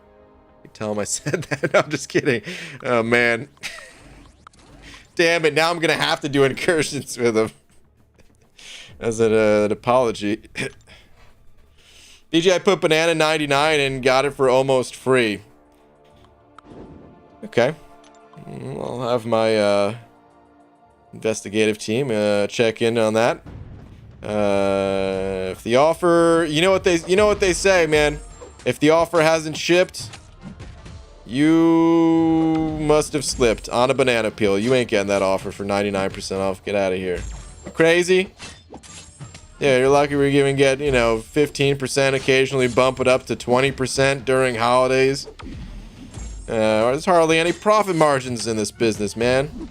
You tell him I said that. No, I'm just kidding. Oh, man. Damn it. Now I'm going to have to do incursions with him. As an apology. BG, I put banana 99 and got it for almost free. Okay. I'll have my investigative team check in on that. If the offer, you know what they say, man. If the offer hasn't shipped, you must have slipped on a banana peel. You ain't getting that offer for 99% off. Get out of here. You crazy? Yeah, you're lucky we even get, 15%, occasionally bump it up to 20% during holidays. There's hardly any profit margins in this business, man.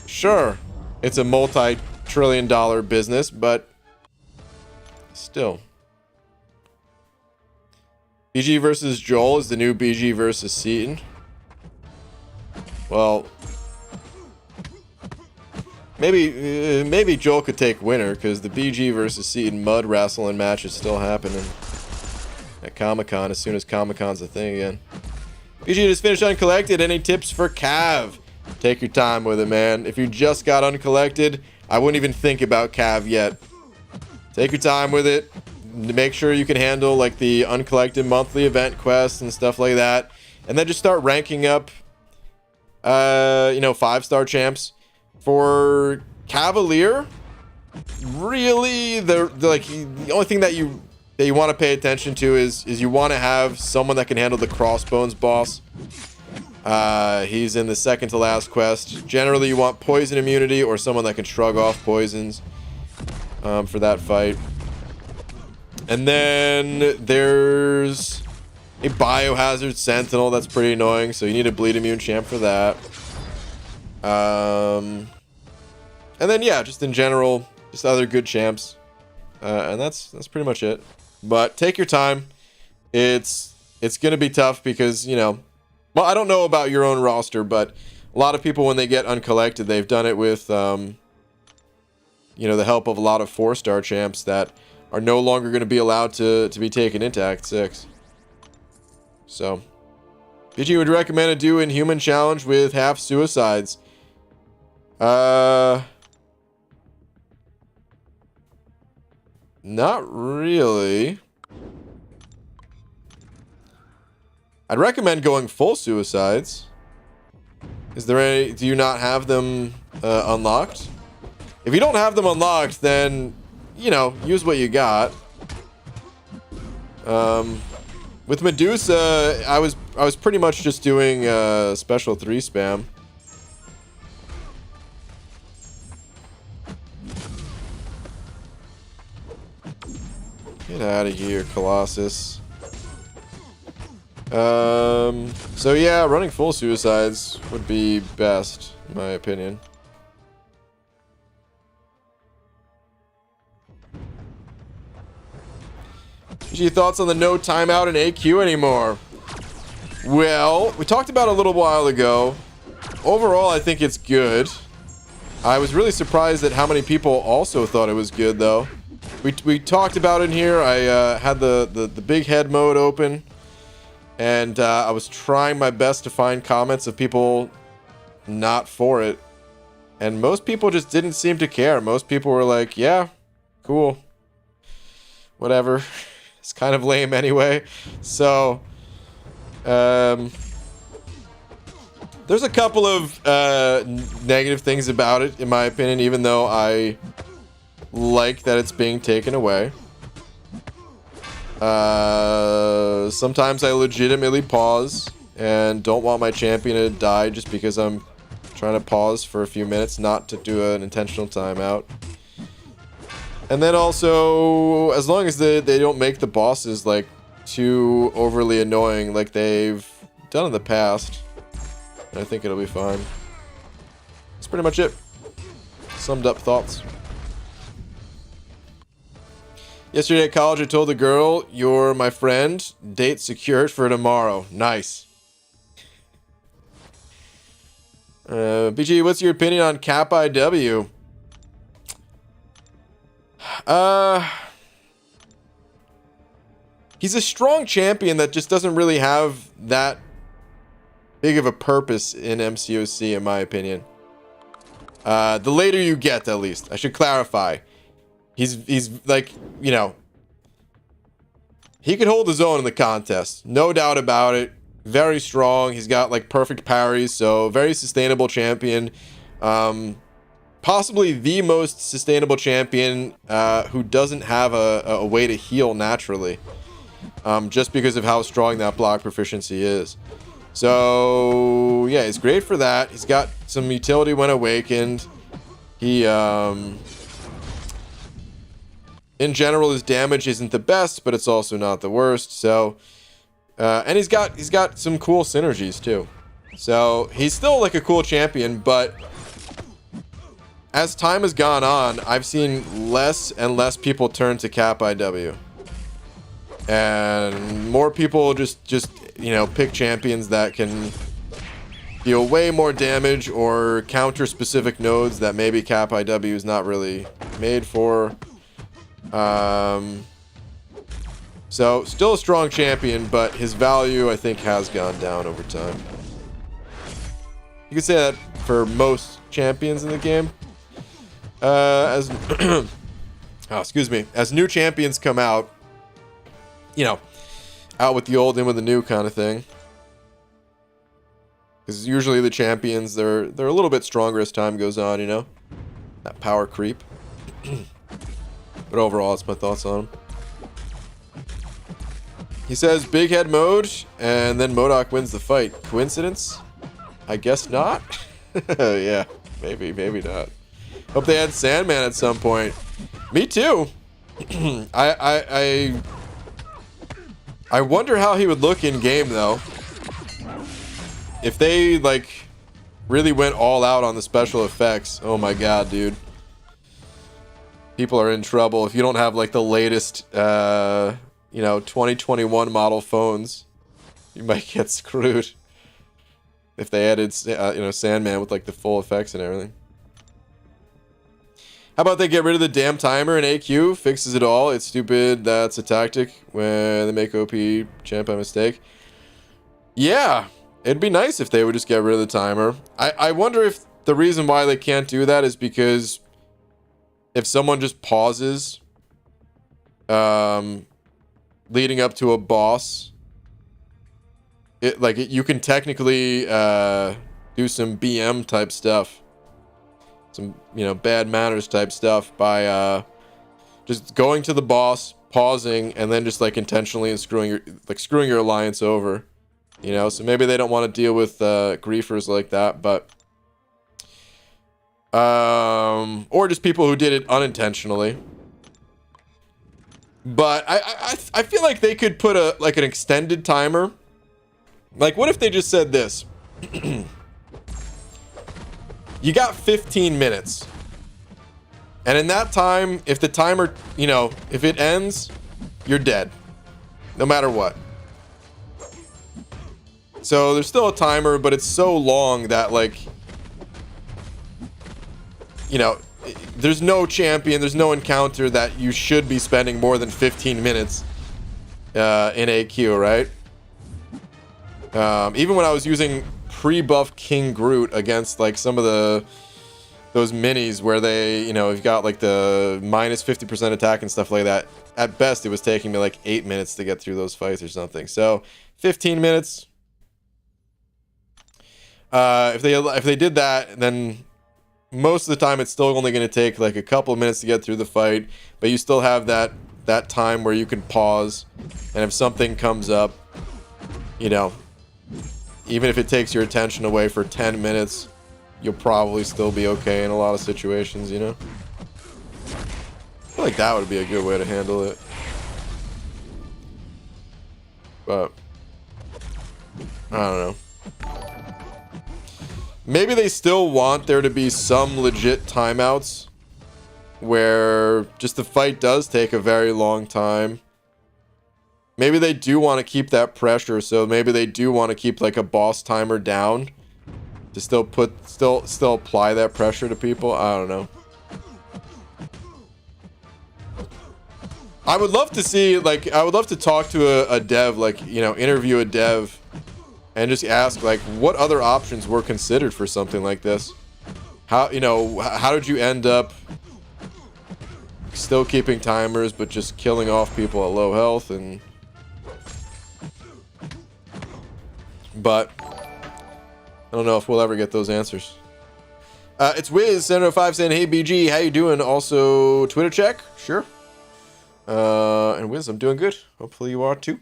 Sure, it's a multi-trillion-dollar business, but still. BG versus Joel is the new BG versus Seaton. Well, maybe Joel could take winner, because the BG versus Seaton mud wrestling match is still happening at Comic-Con as soon as Comic-Con's a thing again. BG just finished Uncollected. Any tips for Cav? Take your time with it, man. If you just got Uncollected, I wouldn't even think about Cav yet. Take your time with it. Make sure you can handle like the Uncollected monthly event quests and stuff like that, and then just start ranking up 5-star champs. For Cavalier, really, the only thing that you want to pay attention to is you want to have someone that can handle the Crossbones boss. He's in the second to last quest. Generally, you want poison immunity or someone that can shrug off poisons for that fight. And then there's a Biohazard Sentinel that's pretty annoying, so you need a bleed immune champ for that. And then yeah, just in general, just other good champs, and that's pretty much it. But take your time. It's gonna be tough because well, I don't know about your own roster, but a lot of people when they get Uncollected, they've done it with the help of a lot of 4-star champs that are no longer going to be allowed to be taken into Act 6. So, BG would recommend a do Inhuman challenge with half suicides. Not really. I'd recommend going full suicides. Is there any? Do you not have them unlocked? If you don't have them unlocked, then use what you got. With Medusa, I was pretty much just doing special 3 spam. Get out of here, Colossus. So yeah, running full suicides would be best, in my opinion. Your thoughts on the no timeout in AQ anymore? Well, we talked about it a little while ago. Overall, I think it's good. I was really surprised at how many people also thought it was good, though. We talked about it in here. I had the big head mode open, and I was trying my best to find comments of people not for it, and most people just didn't seem to care. Most people were like, yeah, cool, whatever. It's kind of lame anyway. So there's a couple of negative things about it, in my opinion, even though I like that it's being taken away. Sometimes I legitimately pause and don't want my champion to die just because I'm trying to pause for a few minutes, not to do an intentional timeout. And then also, as long as they don't make the bosses like too overly annoying like they've done in the past, I think it'll be fine. That's pretty much it. Summed up thoughts. Yesterday at college, I told the girl, "You're my friend. Date secured for tomorrow." Nice. BG, what's your opinion on Cap IW? He's a strong champion that just doesn't really have that big of a purpose in MCOC, in my opinion. The later you get, at least. I should clarify. He's like, you know, he could hold his own in the contest. No doubt about it. Very strong. He's got like perfect parries, so very sustainable champion. Possibly the most sustainable champion who doesn't have a way to heal naturally. Just because of how strong that block proficiency is. So yeah, he's great for that. He's got some utility when awakened. He in general, his damage isn't the best, but it's also not the worst. So and he's got some cool synergies too. So he's still like a cool champion, but as time has gone on, I've seen less and less people turn to Cap IW. And more people just you know, pick champions that can deal way more damage or counter specific nodes that maybe Cap IW is not really made for. So still a strong champion, but his value, I think, has gone down over time. You could say that for most champions in the game. As oh, excuse me, as new champions come out, you know, out with the old, in with the new kind of thing. Because usually the champions, they're a little bit stronger as time goes on, you know? That power creep. But overall, that's my thoughts on him. He says big head mode, and then MODOK wins the fight. Coincidence? I guess not. Yeah, maybe not. Hope they had Sandman at some point. Me too. I wonder how he would look in game though. If they like really went all out on the special effects. Oh my god, dude. People are in trouble if you don't have like the latest you know, 2021 model phones. You might get screwed if they added you know, Sandman with like the full effects and everything. How about they get rid of the damn timer in AQ? Fixes it all. It's stupid. That's a tactic when they make OP champ by mistake. Yeah, it'd be nice if they would just get rid of the timer. I wonder if the reason why they can't do that is because if someone just pauses leading up to a boss, you can technically do some BM type stuff. Some, you know, bad manners type stuff by just going to the boss, pausing, and then just like intentionally and screwing your alliance over. You know, so maybe they don't want to deal with griefers like that, but or just people who did it unintentionally. But I feel like they could put an extended timer. Like, what if they just said this? You got 15 minutes. And in that time, if the timer, you know, if it ends, you're dead. No matter what. So there's still a timer, but it's so long that, like, you know, there's no champion, there's no encounter that you should be spending more than 15 minutes in AQ, right? Even when I was using pre-buff King Groot against like some of those minis where they, you know, you've got like the minus 50% attack and stuff like that. At best, it was taking me like 8 minutes to get through those fights or something. So 15 minutes. If they did that, then most of the time it's still only going to take like a couple of minutes to get through the fight, but you still have that time where you can pause, and if something comes up, you know, even if it takes your attention away for 10 minutes, you'll probably still be okay in a lot of situations, you know? I feel like that would be a good way to handle it. But I don't know. Maybe they still want there to be some legit timeouts where just the fight does take a very long time. Maybe they do want to keep that pressure, so maybe they do want to keep like a boss timer down to still apply that pressure to people. I don't know. I would love to see, like, I would love to talk to a dev, like, you know, interview a dev and just ask, like, what other options were considered for something like this? How, you know, how did you end up still keeping timers, but just killing off people at low health? And but I don't know if we'll ever get those answers. It's Wiz705 saying, hey BG, how you doing? Also, Twitter check? Sure. And Wiz, I'm doing good. Hopefully you are too.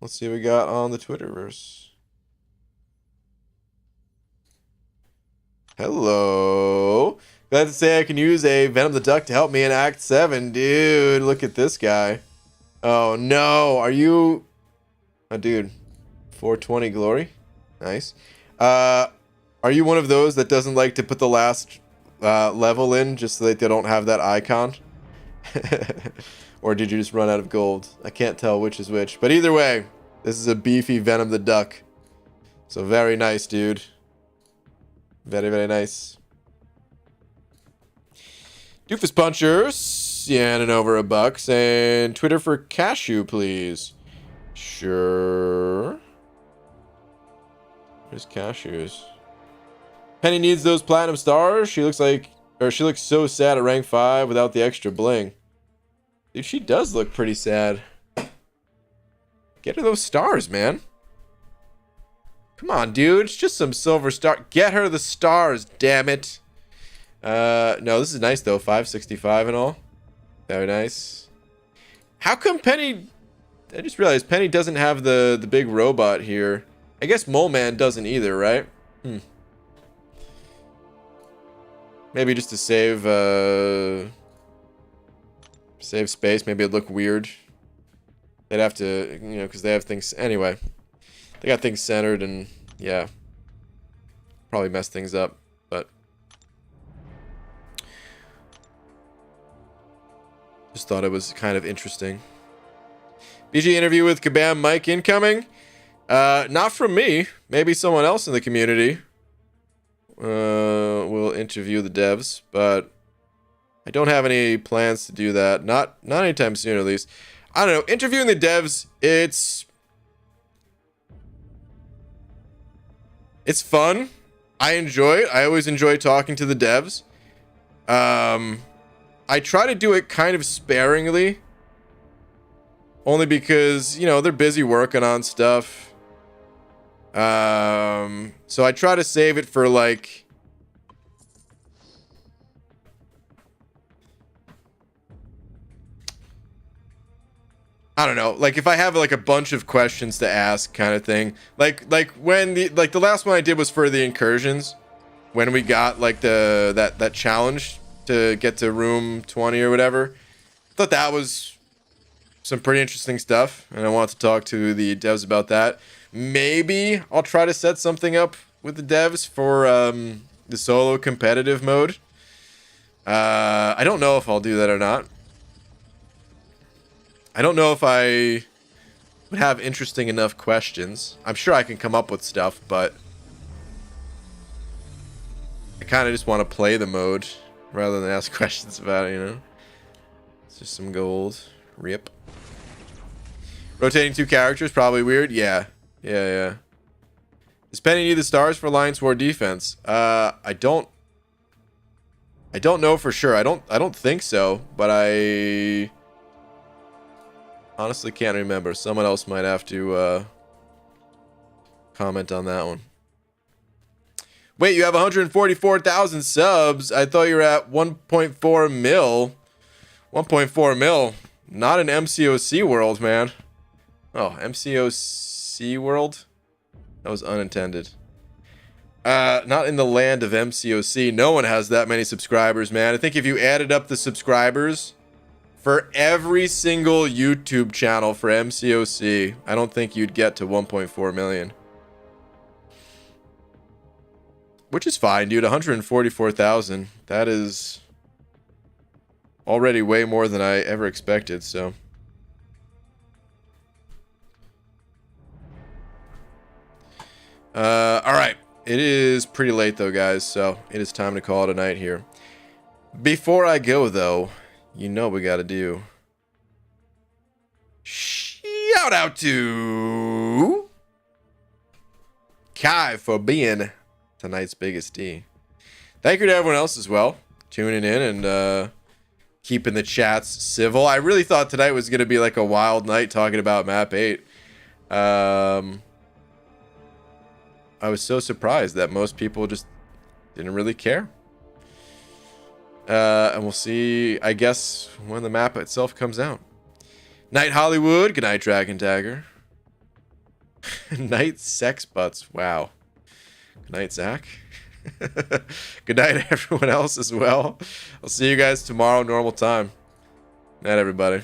Let's see what we got on the Twitterverse. Hello. Glad to say I can use a Venom the Duck to help me in Act 7. Dude, look at this guy. Oh no, are you... Oh dude. 420 glory. Nice. Are you one of those that doesn't like to put the last level in just so that they don't have that icon? Or did you just run out of gold? I can't tell which is which. But either way, this is a beefy Venom the Duck. So very nice, dude. Very, very nice. Doofus Punchers, yeah, and over $1 saying Twitter for Cashew, please. Sure. Where's Cashews? Penny needs those platinum stars. She looks so sad at rank 5 without the extra bling. Dude, she does look pretty sad. Get her those stars, man. Come on, dude. It's just some silver star. Get her the stars, damn it. No, this is nice, though. 565 and all. Very nice. How come Penny... I just realized Penny doesn't have the big robot here. I guess Mole Man doesn't either, right? Maybe just to save space. Maybe it'd look weird. They'd have to, you know, because they have things... Anyway. They got things centered and, yeah. Probably mess things up, but... Just thought it was kind of interesting. BG interview with Kabam Mike incoming? Not from me. Maybe someone else in the community will interview the devs, but I don't have any plans to do that. Not anytime soon, at least. I don't know. Interviewing the devs, it's fun. I enjoy it. I always enjoy talking to the devs. I try to do it kind of sparingly. Only because, you know, they're busy working on stuff. So I try to save it for, like... I don't know, like if I have like a bunch of questions to ask kind of thing, like when the last one I did was for the incursions, when we got like that challenge to get to room 20 or whatever. I thought that was some pretty interesting stuff, and I want to talk to the devs about that. Maybe I'll try to set something up with the devs for the solo competitive mode. I don't know if I'll do that or not. I don't know if I would have interesting enough questions. I'm sure I can come up with stuff, but I kind of just want to play the mode rather than ask questions about it, you know? It's just some gold. Rip. Rotating 2 characters, probably weird. Yeah. Is Penny need the stars for Alliance War defense? I don't know for sure. I don't think so, but I honestly can't remember. Someone else might have to comment on that one. Wait, you have 144,000 subs. I thought you were at 1.4 mil. 1.4 mil. Not in MCOC world, man. Oh, MCOC world? That was unintended. Not in the land of MCOC. No one has that many subscribers, man. I think if you added up the subscribers for every single YouTube channel for MCOC, I don't think you'd get to 1.4 million. Which is fine, dude. 144,000. That is already way more than I ever expected, so. Alright. It is pretty late, though, guys, so it is time to call it a night here. Before I go, though, you know we gotta do. Shout out to Kai for being tonight's biggest D. Thank you to everyone else as well, tuning in and keeping the chats civil. I really thought tonight was going to be like a wild night talking about map 8. I was so surprised that most people just didn't really care. And we'll see, I guess, when the map itself comes out. Night Hollywood. Good night, Dragon Dagger. Night Sex Butts. Wow. Good night, Zach. Good night, everyone else as well. I'll see you guys tomorrow, normal time. Night, everybody.